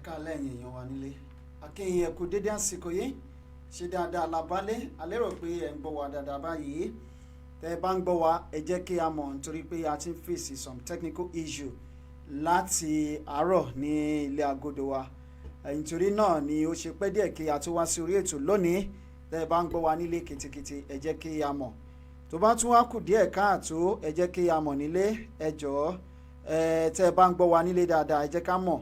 káalẹ́ ẹ̀yin èèyàn wa nílé akínyìn ẹ kú dédé àsìkò yìí ṣe dáadáa lábálẹ̀ alérò pé ẹ̀ ń gbọ́ wa dáadáa báyìí tẹ́ ẹ bá ń gbọ́ wa ẹ jẹ́ kí a mọ̀ nítorí pé a ti ń fèsì some technical issue láti àárọ̀ ní ilé agodo wa nítorí náà ni ó ṣe pẹ́ díẹ̀ kí a tó wá sí orí ètò lónìí tẹ́ ẹ bá ń gbọ́ wa nílé kìtìkìtì ẹ jẹ́ kí a mọ̀ tó bá tún wá kù díẹ̀ káàtó ẹ jẹ́ kí a mọ̀ nílé ẹ jọ̀ọ́ tẹ́ ẹ bá ń gbọ́ wa nílé dáadáa ẹ jẹ́ ká mọ̀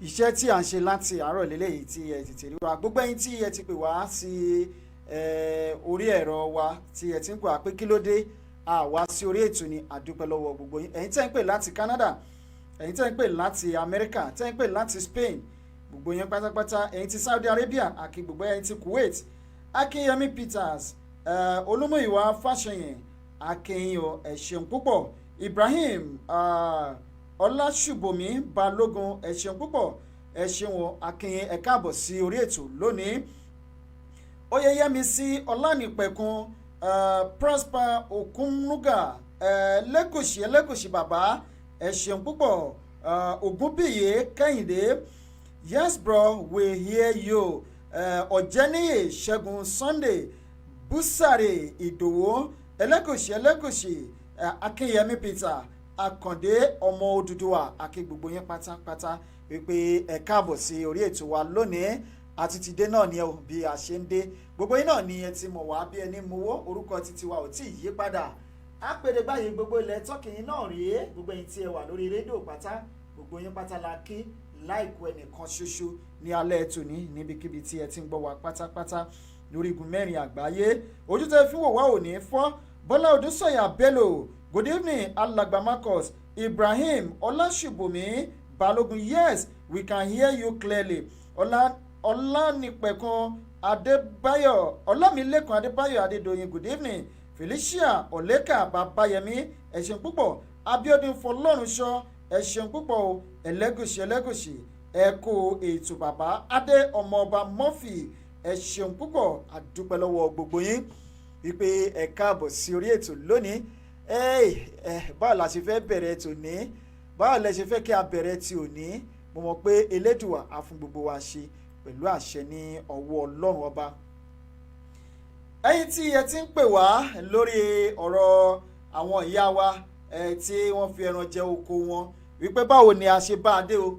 iṣẹ́ tí à ń ṣe láti àárọ̀ lélẹ́yìí tí ẹ tètè rí wa gbogbo ẹ̀yin tí ẹ ti pè wá sí orí ẹ̀rọ wa tí ẹ ti ń pè wá pé kí ló dé àwa sí orí ètò ni àdúpẹ́ lọ́wọ́ gbogbo yín ẹ̀yin tẹ́ ń pè láti Canada ẹ̀yin tẹ́ ń pè láti America tẹ́ ń pè láti Spain gbogbo yín pátápátá ẹ̀yin ti Saudi Arabia àkí gbogbo ẹ̀yin ti Kuwait Akínyẹmí Peters Olúmúyìwá Fáṣẹyìn akínyìn ẹ ṣeun púpọ̀ Ibrahim Ọlásùbọ̀mí Balógun ẹ ṣeun púpọ̀ ẹ ṣeun akínyìn ẹ káàbọ̀ sí orí ètò lónìí Oyeyemisi Ọlánìpẹ̀kun Prosper Okunnuga Ẹlẹ́gùṣì bàbá ẹ ṣeun púpọ̀ Ògúnbíyé Kẹ́hìndé yes bro we hear you Ọ̀jẹ́níyè Ṣẹ́gun Sunday Búsàrè Ìdòwò Ẹlẹ́gùṣì Akínyẹmí Peter Àkàndé ọmọ Odùduwà àkí gbogbo yín pátápátá wípé ẹ káàbọ̀ sí orí ètò wa lónìí àti ti dé náà ni ẹ bí a ṣe ń dé gbogbo yín náà ni ẹ ti mọ̀ wá bí ẹni mowó orúkọ títí wa ò tí ì yí padà á pèdè báyìí gbogbo ilẹ̀ tọ́kì yín náà rèé gbogbo yín tí ẹ wà lórí rédíò pátá gbogbo yín pátá la kí láìkú ẹnìkan ṣoṣo ní alẹ́ tòní níbikíbi tí ẹ ti ń gbọ́ wa pátápátá lórí igun mẹ́rin àgbáyé ojú tẹ́ fi wò wá ò ní fọ́ Bọ́lá Odúsọ̀yà Bello good evening Alàgbà Marcus Ibrahim Ọlásùbọ̀mí Balógun yes we can hear you clearly Ọlánìpẹ̀kun Adébáyọ̀ Ọlámilékan Adébáyọ̀ Adédoyin good evening Felicia Ọ̀lẹ́kà Bàbáyẹmí ẹ ṣeun púpọ̀ Abíọ́dún Fọlọ́runṣọ́ ẹ ṣeun púpọ̀ Ẹlẹ́gùṣì ẹ kú ètò bàbá Adé ọmọọba Murphy ẹ ṣeun púpọ̀ àdúpẹ́ lọ́wọ́ gbogbo yín wípé ẹ káàbọ̀ sí orí ètò lónìí báwo la ṣe fẹ́ bẹ̀rẹ̀ tòní báwo la ṣe fẹ́ kí a bẹ̀rẹ̀ ti òní mo mọ̀ pé Elédùà á fún gbogbo wa ṣe pẹ̀lú àṣẹ ní ọwọ́ Ọlọ́run ọba ẹ̀yin tí ẹ ti ń pè wá lórí ọ̀rọ̀ àwọn ìyá wa tí wọ́n fi ẹran jẹ oko wọn wípé báwo ni a ṣe bá a dé o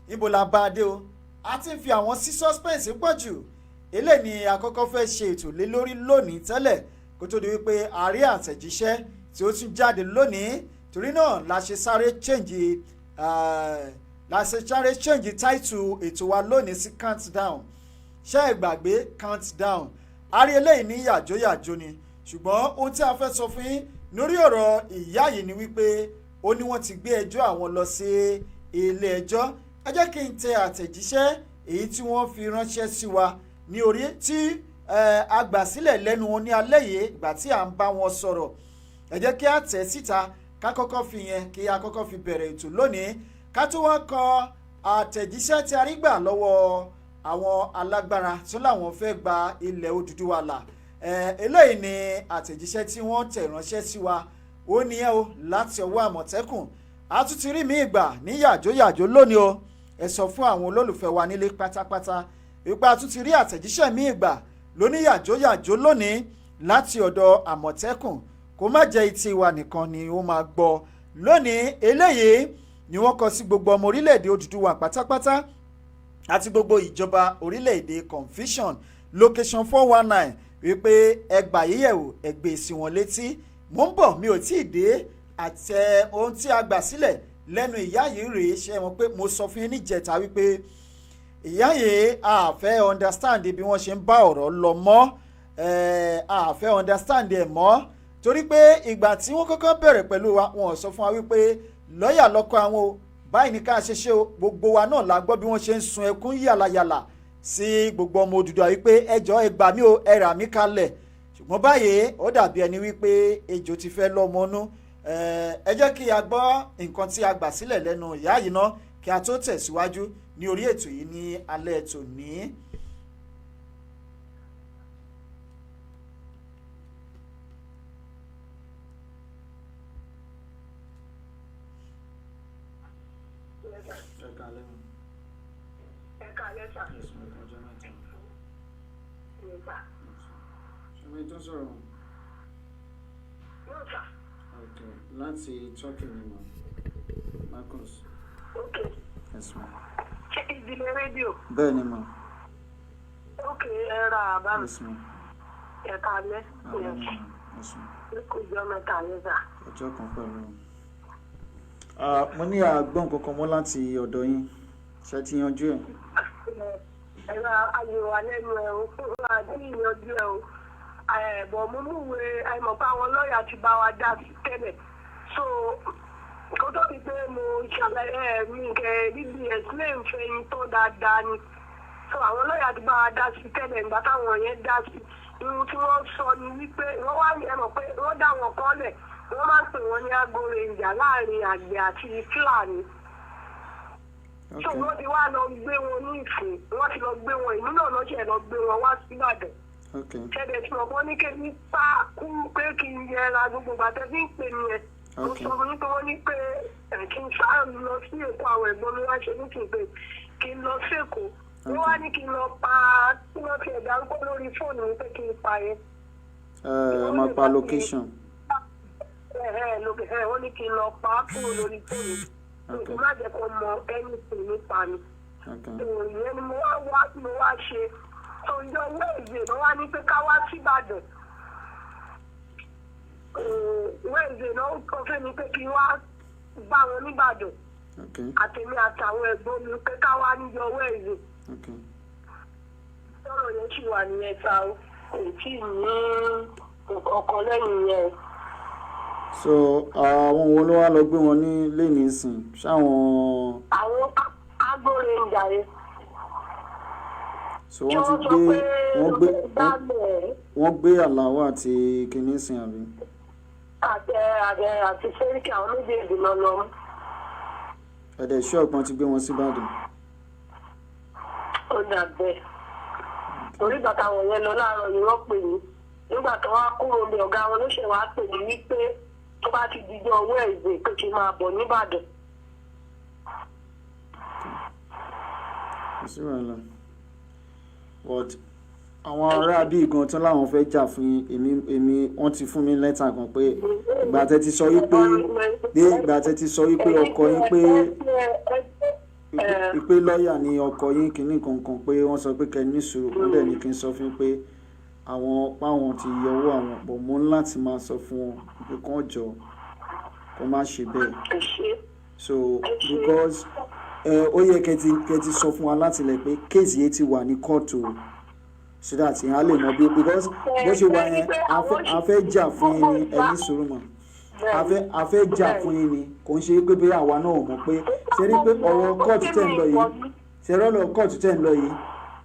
níbo la bá a dé o a ti ń fi àwọn sí suspense pọ̀ jù eléyìí ni àkọ́kọ́ fẹ́ ṣe ètò lé lórí lónìí tẹ́lẹ̀ kó tó di wípé a rí àtẹ̀jíṣẹ́ tí ó tún jáde lónìí torí náà la ṣe sáré change title ètò wa lónìí sí countdown ṣé ẹ gbàgbé countdown a rí eléyìí ní yàjóyàjó ni ṣùgbọ́n ohun tí a fẹ́ sọ fún yín lórí ọ̀rọ̀ ìyá yìí ni wípé ó ní wọ́n ti gbé ẹjọ́ àwọn lọ sí ilé ẹjọ́ ẹ jẹ́ kí n tẹ àtẹ̀jíṣẹ́ èyí tí wọ́n fi ránṣẹ́ sí wa ní orí tí a gbà sílẹ̀ lẹ́nu wọn ní alẹ́ yìí ìgbà tí à ń bá wọn sọ̀rọ̀ ẹ jẹ́ kí a tẹ̀ síta ká kọ́kọ́ fi yẹn kí a kọ́kọ́ fi bẹ̀rẹ̀ ètò lónìí ká tó wá kọ àtẹ̀jíṣẹ́ tí a rí gbà lọ́wọ́ àwọn alágbára tó láwọn fẹ́ gba ilẹ̀ Odùduwà là eléyìí ni àtẹ̀jíṣẹ́ tí wọ́n tẹ̀ ránṣẹ́ sí wa ó nìyẹn o láti ọwọ́ Àmọ̀tẹ́kùn a tún ti rí mi ìgbà ní yàjóyàjó lónìí o ẹ sọ fún àwọn olólùfẹ́ wa nílé pátápátá ipa tún ti rí àtẹ̀jíṣẹ́ mi ìgbà lóní yàjóyàjó lónìí láti ọ̀dọ̀ Àmọ̀tẹ́kùn kó má jẹ́ etí wa nìkan ni ó máa gbọ́ lónìí eléyìí ni wọ́n kọ sí gbogbo ọmọ orílẹ̀-èdè Odùduwà pátápátá àti gbogbo ìjọba orílẹ̀-èdè Confucian location 419 wípé ẹgbà yíyẹ̀wò ẹgbẹ́ sí wọn létí mò ń bọ̀ mi ò tí ì dé àtẹ ohun tí a gbà sílẹ̀ lẹ́nu ìyá yìí rèé ṣe wọn pé mo sọ fún yín níjẹta wípé ìyá yìí àfẹ́ understand bí wọ́n ṣe ń bá ọ̀rọ̀ lọ mọ́ àfẹ́ understand ẹ̀ mọ́ torí pé ìgbà tí wọ́n kọ́kọ́ bẹ̀rẹ̀ pẹ̀lú wa wọ́n sọ fún wa wípé lọ́ọ̀yà lọ́kọ àwọn o báyìí ní ká ṣe ṣe o gbogbo wa náà la gbọ́ bí wọ́n ṣe ń sun ẹkún yàlàyàlà sí gbogbo ọmọ Odùduwà wípé ẹjọ́ ẹ gbà mí o ẹ rà mí kalẹ̀ ṣùgbọ́n báyìí ó dàbí ẹni wípé ejò ti fẹ́ lọ́mọnú ẹ jẹ́ kí a gbọ́ nǹkan tí a gbà sílẹ̀ lẹ́nu ìyá yìí ná kí a tó tẹ̀síwájú ní orí ètò yìí ní alẹ́ tòní. Ṣé tó sọ̀rọ̀? Okay, láti Turkey ni mo. Marcus. Okay. Yes, ma'am. Ṣé ìdílé rédíò? Bẹ́ẹ̀ ni mo. Okay, ẹ ra àbámu. Yes, ma'am. Ẹ̀ka alẹ́. Yes, ma'am. Kò jọ mẹ́ta lẹ́sà. Ọjọ́ kan pẹ̀lú. Mo ní àgbọ̀n kankan mọ́ láti ọ̀dọ̀ yín. Ṣé ti yanjú ẹ̀? Ẹ̀rọ ayò alẹ́nu ẹ̀ o, àti ìyanjú ẹ̀ o. Bọ̀ mo mú ìwé àìmọ̀ pé àwọn lọ́ọ̀yà ti bá wa dá sí tẹ́lẹ̀. So, kó tó di pé mo ṣàlàyé mi kẹ́ bíbí explain fẹ́yìn tó dáadáa ni. So, àwọn lọ́ọ̀yà ti bá wa dá sí tẹ́lẹ̀ nígbà táwọn yẹn dá sí. Irun tí wọ́n sọ ni wípé wọ́n wá ní ẹ̀mọ̀ pé wọ́n dá wọn kọ́lẹ̀. Wọ́n máa ń pè wọ́n ní agbóore ìjà láàrin àgbẹ̀ àti Fúlàní. So wọ́n ti wá lọ gbé wọn ní ìfún, wọ́n ti lọ gbé wọn, ìlú náà lọ́sẹ̀ lọ gbé wọn wá sí Ìbàdàn. Ṣẹ̀dẹ̀ tí wọ́n ní kí ní pa kú pé kí n yẹra gbogbo gbàtẹ́ tí ń pè mí ẹ̀. Mo sọ fún yín pé wọ́n ní pé kí n sáà lọ sí Èkó àwọn ẹ̀gbọ́n mi wá ṣe ní kí n pè kí n lọ sí Èkó. Wọ́n wá ní kí n lọ pa tí wọ́n ti ẹ̀dá ń kó lórí fóònù mi pé kí n pa yẹn. Máa pa location. Wọ́n ní kí n lọ pa kúrò lórí fóònù. Má jẹ́ kó mọ anything nípa mi. Ìyẹn ni mo wá ṣe. Ọjọ́ Wednesday ló wá ní pé ká wá sí Ìbàdàn. Wednesday náà kọ́ fẹ́ mi pé kí n wá bá wọn ní Ìbàdàn. Àtẹ̀mí àtàwọn ẹ̀gbọ́n mi pé ká wá níjọ́ Wednesday. Sọ̀rọ̀ yẹn ṣì wà nìyẹn ta o. Kò tí ì ní ọkàn lẹ́yìn yẹn. So àwọn wo ló wá lọ gbé wọn ní lẹ́ni ìsìn ṣáwọn. Àwọn agbóore ìjà yẹn. So wọ́n gbé Àlàó àti kìíní sìn àbí. Àti Sẹ́ríkì àwọn méjèèjì lọ lọ. Ẹ̀dẹ̀ ṣọ́ọ̀gbọ́n ti gbé wọn sí Ìbàdàn. Ó dà bẹ́ẹ̀. Torí bàtà wọn yẹn lọ láàárọ̀ ni wọ́n pè mí. Nígbà tó wá kúrò ní ọ̀gá wọn ló ṣe wá pè mí wípé tó bá ti dijọ́ owó ẹ̀gbẹ́ pé kí n máa bọ̀ nìbàdàn. Kò sí wàhálà. But àwọn ará bíi gan tán láwọn fẹ́ jà fún èmi wọ́n ti fún mi lẹ́tà kan pé ìgbà tẹ́ ti sọ wípé ọkọ yín pé lọ́ọ̀yà ni ọkọ yín kìíní kankan pé wọ́n sọ pé kẹ́ ní sùúrù wọ́n dẹ̀ ní kí n sọ fún pé àwọn páwọn ti yọwọ́ àwọn pọ̀ mọ́ láti máa sọ fún wọn pé kán jọ kó má ṣe bẹ́ẹ̀. So because ó yẹ kẹ́ ti sọ fún wa láti lẹ̀ pé kéèsì yẹn ti wà ní kóòtù so that ìyẹn á lè mọ bí because bó ṣe wà yẹn a fẹ́ jà fún yín ní ẹni sùúrù mọ́ a fẹ́ jà fún yín ni kò ń ṣe pé bí àwa náà mọ̀ pé ṣe rí pé ọ̀rọ̀ kóòtù tẹ̀ ń lọ yìí ṣe rọ́lọ̀ kóòtù tẹ̀ ń lọ yìí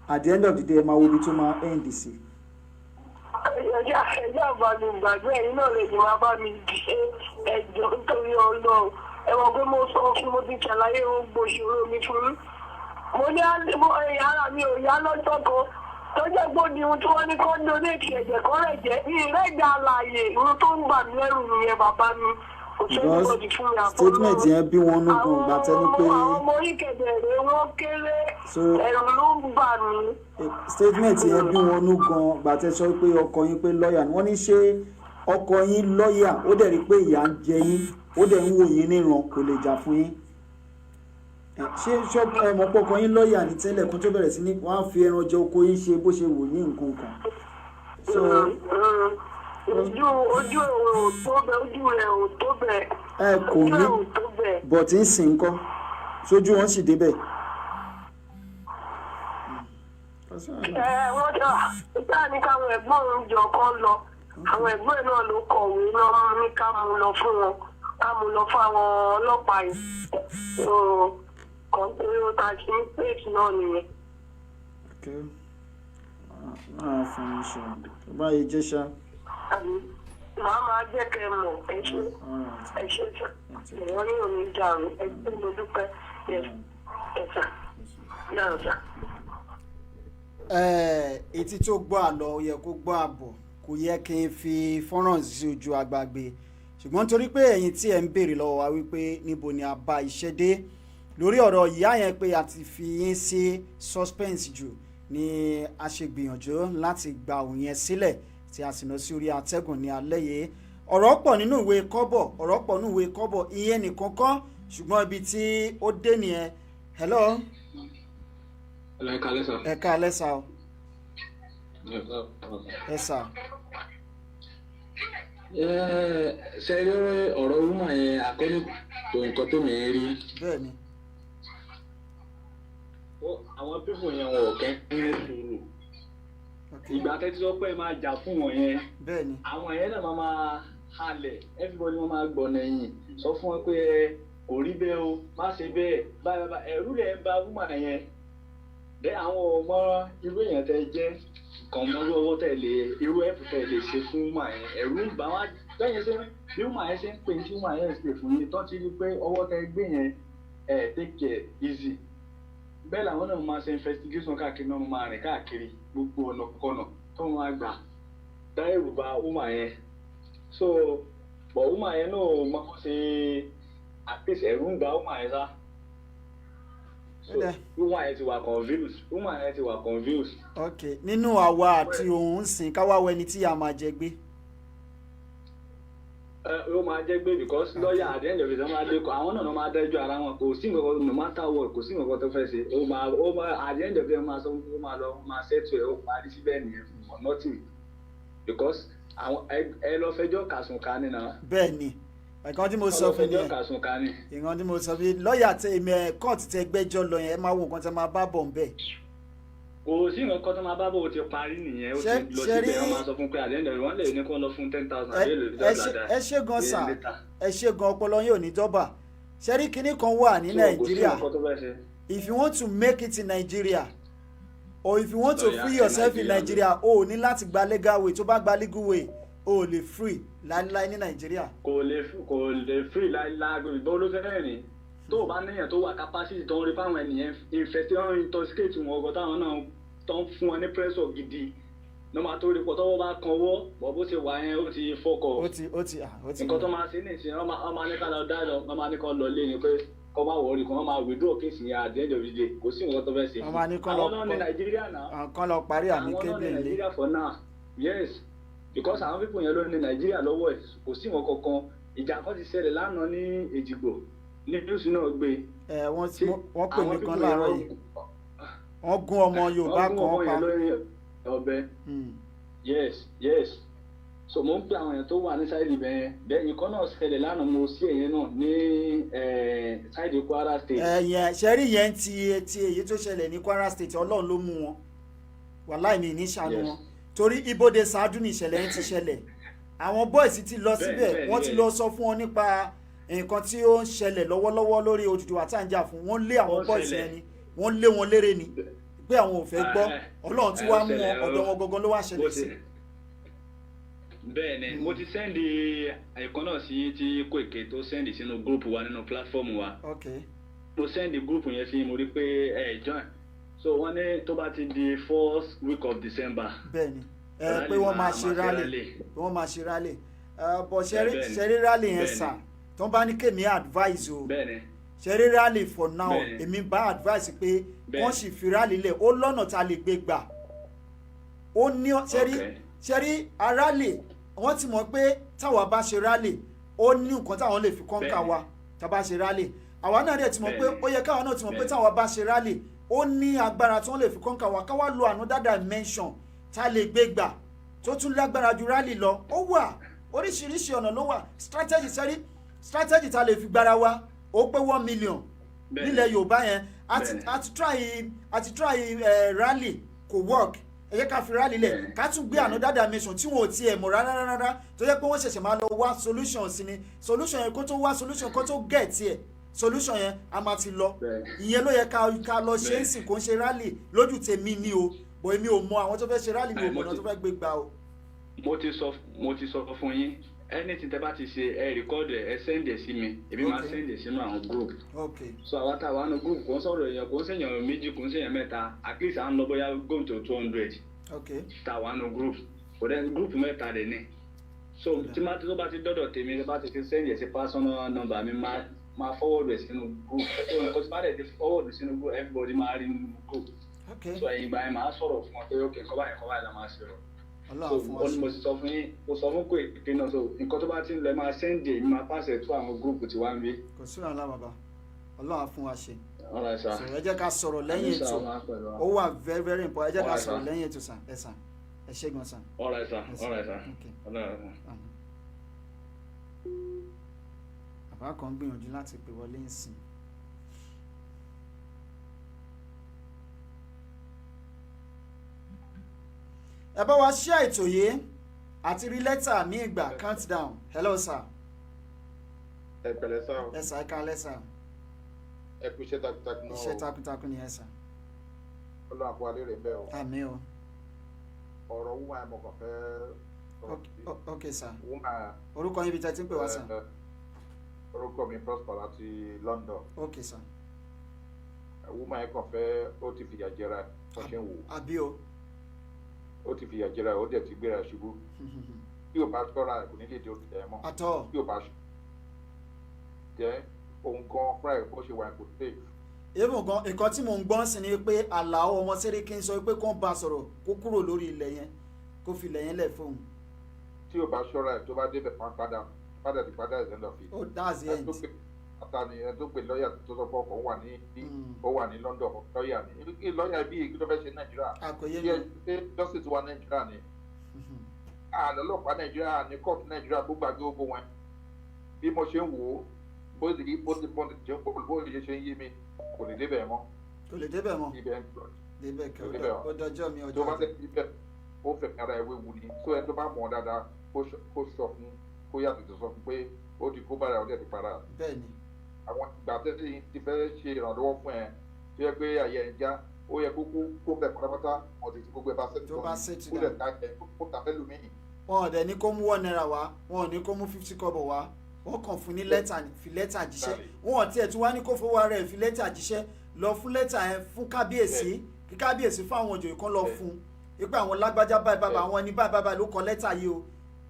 at the end of the day ẹ máa wo ibi tó máa end sí. ẹjọ́ àbá mi gbàgbé ẹ̀yin náà lè máa bá mi ṣe ẹjọ́ nítorí Ọlọ́run ẹ̀wọ̀n pé mo sọ fún mo ti ṣàlàyé gbogbo ìṣòro mi fún mi. mo ní ara mi ò yá lọ́jọ́ kan tó jẹ́ gbóni ohun tí wọ́n ní kó donate ẹ̀jẹ̀ kọ́ rẹ̀ jẹ́ ní ìrẹ́jà àlàyé ohun tó ń bà mí lẹ́rù nìyẹn bàbá mi. Because statement yẹn bí wọn nú gan gbà tẹ́ni pé. àwọn ọmọ oníkẹ̀dẹ̀rẹ̀ wọn kéré ẹ̀rù ló ń bà mí. Statement yẹn bí wọn nú gan gbà tẹ́ sọ pé ọkọ yín pé lọ́ọ̀yà ni wọ́n ní ṣé ọkọ yín lọ́ọ̀yà ó dẹ̀ rí pé ìyà ń jẹ yín ó dẹ̀ ń wò yín níran kò lè jà fún yín. ṣé ṣọ́ọ̀bù ẹ̀mọ́ pọ̀kọ yín lọ́ọ̀yà ní tẹ́lẹ̀ kan tó bẹ̀rẹ̀ sí ní wọ́n á fi ẹran jẹ oko yín ṣe bó ṣe wò yín nǹkan kan. ojú ò tó bẹ ojú rẹ ò tó bẹ. ẹ kò ní bọ̀tí ń sìn kọ́ sójú wọn sì débẹ̀. wọ́n jà nígbà ní káwọn ẹ̀gbọ́n òun jọ kọ́ lọ àwọn ẹ̀gbọ́n ẹ̀ náà ló kọ̀wé náà ní ká mú lọ fún wọn ká mú lọ fún àwọn ọlọ́pàá yìí so kọ́ńtẹ́rì ó ta sí pèsè náà nìyẹn. máa fún un ṣe báyìí jẹ́ ṣá. màá máa jẹ́ kẹ́ ẹ mọ̀ ẹ ṣe ìwọ́n ní òní dàrú ẹ ṣe mo dúpẹ́ ẹ sà náà sà. etí tó gbọ́ àlọ́ ó yẹ kó gbọ́ àbọ̀ kò yẹ kí n fi fọ́nrán sí ojú agbágbé ṣùgbọ́n torí pé ẹ̀yin tí ẹ̀ ń béèrè lọ́wọ́ wa wípé níbo ni a bá iṣẹ́ dé lórí ọ̀rọ̀ ìyá yẹn pé a ti fi yín sí suspense jù ni a ṣe gbìyànjú láti gba òun yẹn sílẹ̀ tí a sì lọ sí orí atẹ́gùn ní alẹ́ yìí. ọ̀rọ̀ pọ̀ nínú ìwé kọ́bọ̀ ìyẹn nìkan kọ́ ṣùgbọ́n ibi tí ó dé nìyẹn. hello. ẹ káalẹ́ sà. ẹ káalẹ́ sà o. ẹ sà. ṣe rí ọ̀rọ̀ wúmọ̀ yẹn àkọ́ni tó nǹkan tó mi rí. bẹ́ẹ̀ni. àwọn pípò yẹn wọn ò kẹ́ ń ní sùúrù. ìgbà tẹ́tí sọ pé máa jà fún wọn yẹn. bẹ́ẹ̀ni. àwọn yẹn náà máa halẹ̀ everybody wọn máa gbọ̀nà ẹ̀yìn sọ fún wọn pé kò rí bẹ́ẹ̀ o má ṣe bẹ́ẹ̀ báyọ̀ ẹ̀rú rẹ̀ ń ba wúmọ̀ yẹn. bẹ́ẹ̀ àwọn ọmọ irú èèyàn tẹ́ jẹ́ kàn mọ́ lọ́wọ́ tẹ̀lé irú ẹ̀fù tẹ̀lé ṣe fún wúmọ̀ yẹn ẹ̀rú ń bá wá lẹ́yìn ṣe bí wúmọ̀ yẹn ṣe ń pè tí wúmọ̀ yẹn ṣe fún yín tán ti rí pé ọwọ́ tẹ gbé yẹn take care easy bẹ́ẹ̀ làwọn náà máa ṣe investigation káàkiri náà máa rìn káàkiri gbogbo ọ̀nà kọ̀nà tó máa gbà dá ẹ̀rù bá wúmọ̀ yẹn so bọ̀ wúmọ̀ yẹn náà máa ṣe àpèsè ẹ̀rù ń bá wúmọ̀ yẹn sá. Woman yẹn ti wà confused. ok nínú àwa àti òun ń sìn káwá wọ ẹni tí a máa jẹ gbé. ó máa jẹ́ gbé because lọ́ọ̀yà àdéhùn ìjọba máa dé kọ́ àwọn náà máa dájú ara wọn kò sí nǹkan no matter what kò sí nǹkan tó fẹ́ ṣe ó máa àdéhùn ìjọba máa sọ ó máa lọ máa ṣètò ẹ̀ ó parí síbẹ̀ nìyẹn for nothing because àwọn ẹ lọ fẹjọ́ kàsùn ká nínú. bẹ́ẹ̀ ni nǹkan tí mo sọ fún yẹn nǹkan tí mo sọ fún yẹn lọ́ọ̀yà tẹ èmi kóòtù tẹ gbẹ́jọ́ lọ yẹn ẹ máa wo nǹkan tẹ máa bá bọ̀ ń bẹ̀. kò sí nǹkan tó máa bá bọ̀ ó ti parí nìyẹn ó ti lọ síbẹ̀ wọ́n máa sọ fún pé àdéhùn wọ́n lè ní kó lọ fún 10,000. ẹ ṣe gan sà ẹ ṣe gan ọpọlọ yín ò ní dọ́bà ṣẹ́rí kinní kan wà ní nàìjíríà if you want to make it in Nigeria or if you want to free yourself in Nigeria o ní láti gba legal way tó bá gba legal way o lè free láíláí ní nàìjíríà. kò lè free láíláí ìbọn olóṣèlú ni tó o bá níyàn tó wà capacity tó ń rí fáwọn ènìyàn infestation intoxicate wọn ọgọ táwọn náà tó ń fún wọn ní pressure gidi ló máa tó rí pọ̀ tọ́wọ́ bá kan wọ́ bọ́ bó ṣe wà yẹn ó ti fọ́kọ̀ nǹkan tó máa ṣe ní ìsìn wọ́n máa ní ká lọ dá lọ wọ́n máa ní kó lọ lé ni pé kó má wọrí kan wọ́n máa withdraw kéèsì yẹn at the end of the day kò sí nǹkan tó fẹ́ ṣe fún àwọn náà ní nàìjíríà náà kan lọ parí àmì kébìlì àwọn náà ní nàìjíríà for now yes because àwọn pípọ̀ yẹn ló ní nàìjíríà lọ́wọ́ ẹ̀ kò sí nǹkan kankan ìjà kan ti ṣẹlẹ̀ lánàá ní èjìgbò ní news náà gbé. wọ́n pè mí kan láàárọ̀ yìí wọ́n gún ọmọ yorùbá kan pa ọbẹ̀ yes so mo ń pè àwọn èèyàn tó wà ní sáìdì bẹ́ẹ̀ nǹkan náà ṣẹlẹ̀ lánàá mo sí ẹ̀yẹn náà ní sáìdì Kwara State. ẹ̀yẹn ṣẹ́rí yẹn ti èyí tó ṣẹlẹ̀ ní Kwara State ọlọ́run ló mú wọn wàláì mi ní ṣàánú wọn torí ibodè ṣáájú ní ìṣẹ̀lẹ̀ yẹn ti ṣẹlẹ̀ àwọn boys ti lọ síbẹ̀ wọ́n ti lọ sọ fún wọn nípa nǹkan tí ó ń ṣẹlẹ̀ lọ́wọ́lọ́wọ́ lórí Odùduwà tá à ń jà fún wọn lé àwọn boys yẹn ni wọ́n lé wọn léré ni pé àwọn ò fẹ́ gbọ́ ọlọ́run tí wàá mú wọn ọ̀dọ̀ wọn gangan ló wá ṣẹlẹ̀ sí. bẹ́ẹ̀ ni mo ti sẹ́ndì ẹ̀kan náà sí tí Koiki tó sẹ́ndì sínú gúrùpù wa nínú pílátífọ́ọ̀mù wa mo sẹ́ndì gúrùpù yẹn sí mo rí pé join so wọ́n ní tó bá ti di 4th week of December. bẹ́ẹ̀ni pé wọ́n máa ṣe rally bọ̀ ṣẹ́rí rally yẹn sà tó bá ní kémi advice o ṣẹ́rí rally for now èmi bá advice pé wọ́n sì fi rally lẹ̀ ó lọ́nà tá a lè gbé gbà ó ní ṣẹ́rí rally wọ́n ti mọ̀ pé táwa bá ṣe rally ó ní nǹkan táwọn lè fi kọ́ńkà wa tá a bá ṣe rally àwa náà dẹ̀ ti mọ̀ pé ó yẹ káwa náà ti mọ̀ pé táwa bá ṣe rally ó ní agbára tí wọ́n lè fi kọ́ńkà wa káwa lo another dimension tá a lè gbé gbà tó tún lágbára ju rally lọ ó wà oríṣiríṣi ọ̀nà ló wà strategy tá a lè fi gbára wa ó pé 1 million nílẹ̀ yorùbá yẹn àti try rally kò work ẹ jẹ́ ká fi rally lẹ̀ ká tún gbé another dimension tí wọn ò tiẹ̀ mọ̀ rárá tó yẹ pé wọ́n ṣẹ̀ṣẹ̀ máa lọ wá solution sí ni solution yẹn kó tó wá solution kó tó get tiẹ̀ solution yẹn a máa ti lọ ìyẹn ló yẹ ká lọ ṣe é sìn kó ń ṣe rally lójú tèmi ni o bọ̀ èmi ò mọ àwọn tó fẹ́ ṣe rally mi ò mọ̀ náà tó fẹ́ gbé gbà o. mo ti sọ fún yín anything tẹ́ bá ti ṣe ẹ record ẹ send ẹ sí mi èmi máa send ẹ sínú àwọn group so àwọn táwa ní group kò ń sọ̀rọ̀ èèyàn kò ń ṣèyàn méjì kò ń ṣèyàn mẹ́ta at least à ń lọ bóyá go to 200 táwa ní group kò dẹ́ group mẹ́ta dẹ̀ ní so tí tó bá ti dọ́dọ̀ tèmi tẹ́ bá ti fi send ẹ sí personal number mi máa máa forward rẹ̀ sínú group nǹkan tí bá dẹ̀ ti forward rẹ̀ sínú group everybody máa rí nínú group so ẹ̀yìn ìgbà yẹn máa sọ̀rọ̀ fún wọn pé ok kọ́ báyìí la máa ṣe rọ̀ so mo sì sọ fún yín mo sọ fún pé náà so nǹkan tó bá ti ń lẹ máa send èyí máa pàṣẹ tó àwọn group tí wá ń gbé. kò sí wàhálà bàbá Ọlọ́run á fún wa ṣe. sọ ẹ jẹ́ ká sọ̀rọ̀ lẹ́yìn ètò ó wà very very important ẹ jẹ́ ká sọ̀rọ̀ lẹ́yìn ètò sàn ẹ sàn ẹ ṣé gan sàn. all right sir. bàbá kan gbìyànjú láti pè wọlé ìsìn. ẹ bá wa ṣí àìtò yìí àti rí lẹ́tà mi ìgbà countdown hello sir. ẹ pẹ̀lẹ́ sá o. ẹ sà ẹ kálẹ́ sà. ẹ kú iṣẹ́ takuntakun náà o. iṣẹ́ takuntakun ni ẹ sà. Ọlọ́run àpò alẹ́ rẹ̀ ń bẹ̀ o. àmín o. ọ̀rọ̀ wúmọ̀ ẹ̀ mọ̀ kàn fẹ́ sọ̀rọ̀ sí. ok sà. wúmọ̀. orúkọ yín bí tẹ́ ti ń pè wá sà. orúkọ mi Prosper láti London. ok sà. wúmọ̀ ẹ̀ kàn fẹ́ ó ti fìyà jẹra tó ṣe ń wò. àbí o. ó ti fìyà jẹra ó dẹ̀ ti gbéra ṣubú. bí o bá tọ́ra kò ní lè di olùdẹ mọ́. àtọ́. bí o bá jẹ́ ohun gan fúnra ẹ̀ bó ṣe wà kò tẹ̀. èèmọ̀ gan nǹkan tí mò ń gbọ́n sí ni pé Àlàó ọmọ Sẹ́ríkì ń sọ pé kó ń bá a sọ̀rọ̀ kó kúrò lórí ilẹ̀ yẹn kó fi ilẹ̀ yẹn lẹ̀ fóun. tí o bá ṣọ́ra ẹ̀ tó bá débẹ̀ padà ti padà ẹ̀ lọ́ọ́ fi. oh that's the end. àtàní ẹ tó pe lọ́ọ̀yà tó sọ fún ọkọ̀ ó wà ní London lọ́ọ̀yà ni lọ́ọ̀yà bí èyí ló fẹ́ ṣe Nàìjíríà àkòyé mi ṣe justice wa Nàìjíríà ni àlọ́lọ́pàá Nàìjíríà ní court Nàìjíríà tó gbàgbé ogun wọn bí mo ṣe ń wò ó bó ti ṣe ń yé mi kò lè débẹ̀ mọ́. kò lè débẹ̀ mọ́. ibẹ̀ ń lọ. débẹ̀ kí ó dọjọ́ mi ọjọ́. tó bá tẹ̀ síbẹ̀ ó fẹ̀mí ara ẹ̀ wéwu ni tó ẹ tó bá mọ̀ ọ́ dáadáa kó sọ fún kó yàtọ̀ tó sọ fún pé ó ti kó bára ọdẹ ti para. bẹ́ẹ̀ni. àwọn ìgbà tẹ́lẹ̀ ti fẹ́ ṣe ìrànlọ́wọ́ fún ẹ tó yẹ pé àyè ẹ̀ ń já ó yẹ kó bẹ̀ pátápátá ọ̀dì tí gbogbo ẹ̀ bá ṣètò tó kó lẹ̀ ta ẹ̀ kó ta fẹ́ lómi. wọn ò dẹ̀ ní kó mú $1 wá wọn ò ní kó mú 50 kọ́bọ̀ wá wọ́n kàn fún ní lẹ́tà fi lẹ́tà jíṣẹ́ wọn ò tiẹ̀ tún wá ní kó fowó ara ẹ̀ fi lẹ́tà jíṣẹ́ lọ fún lẹ́tà ẹ̀ fún kábíyèsí kí kábíyèsí fún àwọn òjòyè kan lọ fún ipò àwọn lágbájá báyìí bàbá àwọn ẹni báyìí bàbá ló kọ lẹ́tà yìí o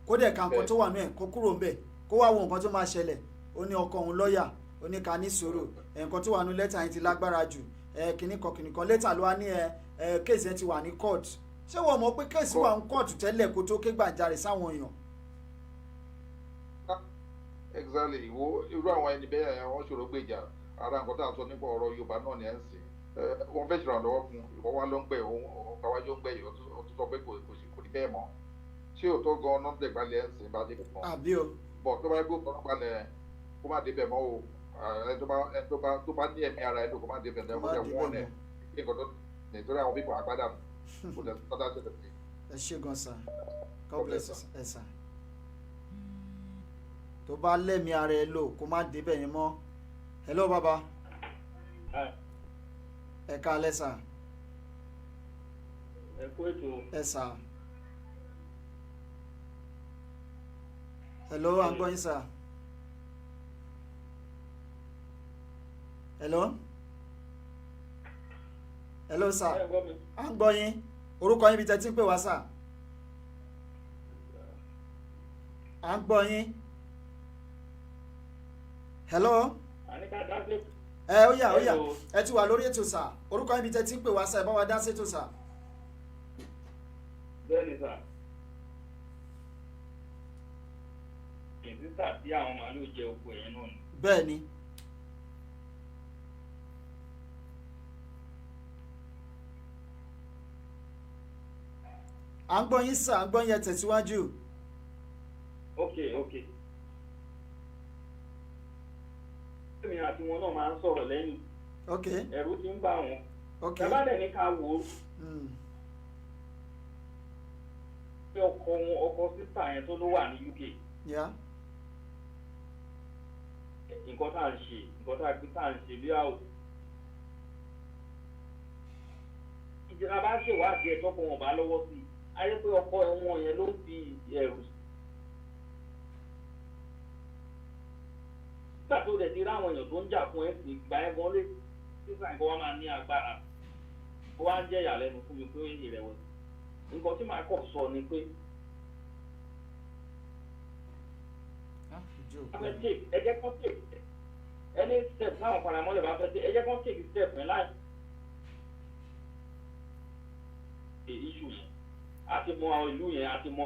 kó dẹ̀ ka nǹkan tó wà náà kó kúrò ńbẹ̀ kó wá wo nǹkan tó máa ṣẹlẹ̀ ó ní ọkọ òun lọ́ọ̀yà ó ní ká ní sùúrù nǹkan tó wà nínú lẹ́tà yẹn ti lágbára jù kìnnìkan lẹ́tà ló wá ní kéèsì yẹn ti wà ní court ṣé wọ́n mọ̀ pé kéèsì wà ní court tẹ́lẹ̀ kó tó ké gbàjarè sáwọn èèyàn. exactly wo irú àwọn ẹni bẹ́ẹ̀ wọ́n ṣòro gbèjà ara nǹkan tá a sọ nípa ọ̀rọ̀ Yorùbá náà ni ẹ̀ ń sìn wọ́n fẹ́ ṣèrànlọ́wọ́ fún ìwọ wa ló ń gbẹ̀ ọ̀gá wa yóò ń gbẹ̀ yìí ó tún sọ pé kò ní bẹ́ẹ̀ mọ́ ṣé òótọ́ gan-an náà dẹ̀gbálẹ̀ ẹ̀ ń sìn bá dé kò mọ́ àbí o bọ̀ tó bá yẹ kó tọ́nà balẹ̀ kó má débẹ̀ mọ́ o ẹni tó bá ní ẹ̀mí ara ẹ̀ ló kó má débẹ̀ lẹ́wọ́ wọ́n ẹ̀ nǹkan tó nítorí àwọn pípọ̀ àgbádà kò tẹ̀ tó dájú tẹ̀. ẹ ṣé gan sir God bless ẹ sir tó bá lẹ́mí ara ẹ lò kó má débẹ̀ yẹn mọ́ hello baba ẹ káalẹ́ sà. ẹ kú ètò. ẹ sà. hello à ń gbọ́ yín sà. hello hello sà à ń gbọ́ yín orúkọ yín bí tẹ́ ti ń pè wá sà. à ń gbọ́ yín. hello. ó yá ẹ ti wà lórí ètò sà orúkọ yín bí tẹ́ ti ń pè wá sà ẹ bá wa dá sí ètò sà. bẹ́ẹ̀ni sà ìsísà tí àwọn màálù jẹ oko ẹ̀yẹn náà ni. bẹ́ẹ̀ni. à ń gbọ́ yín sà à ń gbọ́ yín ẹ tẹ̀síwájú. ok èmi àti wọn náà máa ń sọ̀rọ̀ lẹ́yìn. ok ẹ̀rù ti ń bà wọ́n. ok bàbá dẹ̀ ní ká wò ó. pé ọkọ sísà yẹn tó ló wà ní UK. yeah. nǹkan tá à ń ṣe bí àwọn. ìjọba bá ṣèwádìí ẹ̀ tọ́kọ wọn bá lọ́wọ́ sí i ayé pé ọkọ wọn yẹn ló ń fi ẹ̀rù. nígbà tó dẹ̀ ti ráwọn èèyàn tó ń jà fún ẹ̀sìn ìgbà ẹ̀ gan lé sísà nǹkan wá máa ní agbára ó wá ń jẹ́ ìyàlẹ́nu fún mi pé ìrẹ̀wẹ̀sì nǹkan tí màá kọ̀ sọ ni pé ẹ jẹ́ kó tè ẹni any step táwọn paramọ́lẹ̀ bá fẹ́ ṣe ẹ jẹ́ kó take step yẹn láì ṣe issue yẹn àti mọ àwọn ìlú yẹn àti mọ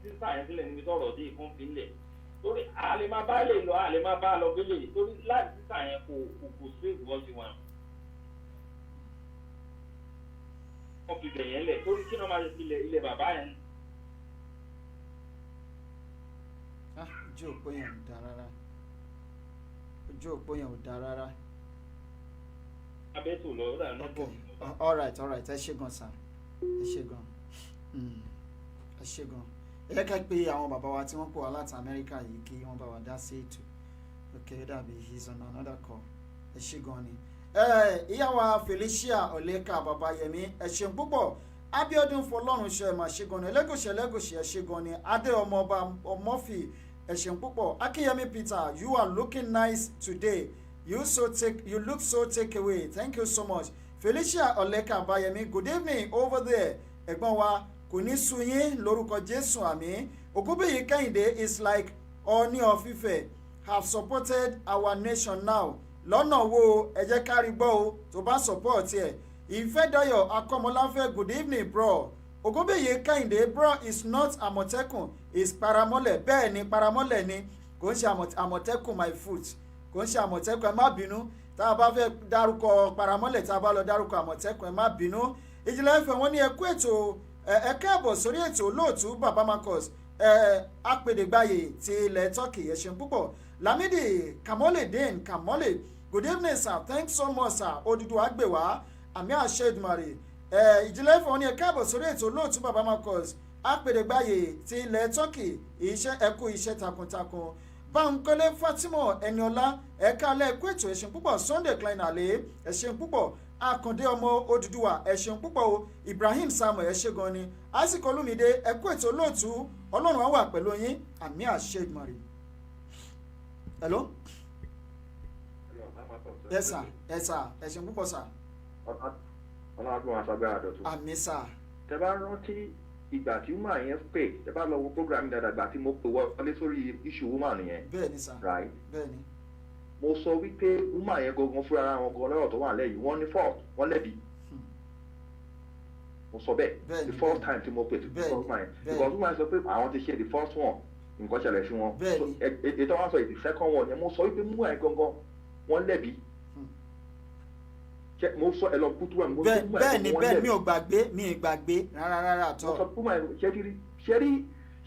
sísá yẹn sílẹ̀ níbi tọ̀rọ̀ dé ìfún fi ń lẹ̀ torí àlè máa bá lè lọ àlè máa bá lọ gbélé torí láì sísá yẹn kò sí ìwọ́n ti wọn. wọ́n fi bẹ̀ yẹn lẹ̀ torí kí ni wọ́n máa ṣe ilẹ̀ bàbá yẹn. ojú òpó yẹn ò dáa rárá ojú òpó yẹn ò dáa rárá. abẹ́tò lọ rà lọ́pọ̀. all right ẹ ṣé gan sir ẹ ṣé gan ẹ ṣé gan ẹ jẹ́ ká pé àwọn bàbá wa tí wọ́n pọ̀ wá láti Amẹ́ríkà yìí kí wọ́n bá wa dá sí ètò okay dàbí he's on another call ẹ ṣé gan ni. ìyá wa Felicia Oleka Babayemi ẹ ṣeun púpọ̀ Abiodun Fọlọ́runṣẹ́ mà ṣe gan ni Ẹlẹ́gùṣẹ́ ẹ ṣe gan ni Adé ọmọọba Ọmọfì ẹ ṣeun púpọ̀ Akínyẹmí Peter you are looking nice today you look so take away thank you so much Felicia Oleka Babayemi good evening over there ẹ̀gbọ́n wa kò ní sú yín lórúkọ Jésù àmín Ògúnbíyì Kẹ́hìndé is like Ọọ̀ni of Ifẹ̀ have supported our nation now lọ́nà wo ẹ jẹ́ ká rí gbọ́ o tó bá support ẹ̀ Ìfẹ́dayọ̀ Akọ́mọláfẹ́ good evening bro Ògúnbíyì Kẹ́hìndé bro is not Àmọ̀tẹ́kùn is Paramọ́lẹ̀ bẹ́ẹ̀ ni Paramọ́lẹ̀ ni kò ń ṣe Àmọ̀tẹ́kùn my foot kò ń ṣe Àmọ̀tẹ́kùn ẹ má bínú tá a bá fẹ́ dárúkọ Paramọ́lẹ̀ tá a bá lọ dárúkọ Àmọ̀tẹ́kùn ẹ má bínú Ìjìnlẹ̀ FM wọ́n ní ẹ kú ètò ẹ káàbọ̀ sórí ètò olóòtú baba Marcus apèdègbàyè ti ilẹ̀ Turkey ẹ ṣeun púpọ̀ Lamidi Kamolidin Kamole good evening sir thanks so much sir Odùduwà àgbèwà àmì àṣẹ Èdùmàrè Ìjìnlẹ̀ FM wọ́n ní ẹ káàbọ̀ sórí ètò olóòtú baba Marcus apèdègbàyè ti ilẹ̀ Turkey iṣẹ́ ẹkú iṣẹ́ takuntakun Bankole Fatima Eniola ẹ̀ka alẹ́ ẹ̀kú ètò ẹ ṣeun púpọ̀ Sunday Klein Ale ẹ ṣeun púpọ̀ Akande ọmọ Odùduwà ẹ ṣeun púpọ̀ o Ibrahim Samuel ẹ ṣé gan ni Isaac Olúmídé ẹ̀kú ètò olóòtú Ọlọ́run á wà pẹ̀lú yín àmì àṣẹ Èdùmàrè. Hello? Yes sir ẹ ṣeun púpọ̀ sir. Ọlọ́run àṣàgbára dọ̀tún. Àmì sir. Tẹ bá rántí ìgbà tí woman yẹn pè tẹ bá lọ wo program dáadáa gbà tí mo pè wọlé sórí issue woman yẹn. Bẹ́ẹ̀ni sir. Right. Bẹ́ẹ̀ni. Mo sọ wípé woman yẹn gangan fúnra ara wọn gan lọ́rọ̀ tó wà lẹ́yìn wọ́n ní fault wọ́n lẹ́bi. Mo sọ bẹ́ẹ̀ the first time tí mo pè tó woman yẹn because woman sọ pé àwọn ti ṣe the first one nǹkan ṣẹlẹ̀ sí wọn. Bẹ́ẹ̀ni. Ètò wọn sọ the second one yẹn mo sọ wípé woman yẹn gangan wọ́n lẹ́bi. Mo sọ ẹ lọ kútu ẹ mo sọ bẹ́ẹ̀ni mi ò gbàgbé rárá àtọ. mo sọ pé woman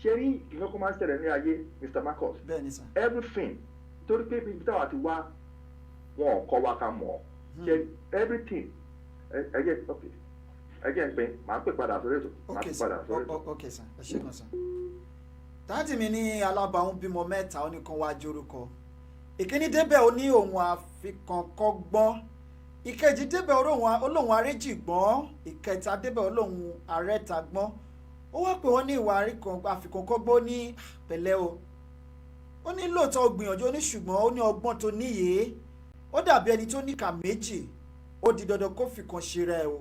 ṣẹ́rí ìkọ́kọ́ máa ń ṣẹlẹ̀ ní ayé Mr. Marcus. Bẹ́ẹ̀ni sir. Everything torí pé ibi táwa ti wá wọn ò kọ́ wa ká mọ̀ ṣe everything ẹgẹ́ pé màá pè padà sórí ètò ok sir ẹ ṣé gan sir. dáàdì mi ní alábàáhùn bímọ mẹ́ta ó ní kan wá jórúkọ ìkíní débẹ̀ ó ní òun àfikànkọ́gbọ́n ìkejì débẹ̀ olóhùn àrèjì gbọ́n ìkẹta débẹ̀ olóhùn àrẹ́ta gbọ́n ó wá pé wọ́n ní ìwà àfikànkọ́gbọ́n ní pẹ̀lẹ́ o ó ní lóòótọ́ ó gbìyànjú ó ní ṣùgbọ́n ó ní ọgbọ́n tó níyè ó dàbí ẹni tó níkà méjì ó di dandan kó fi kan ṣe rẹ̀ o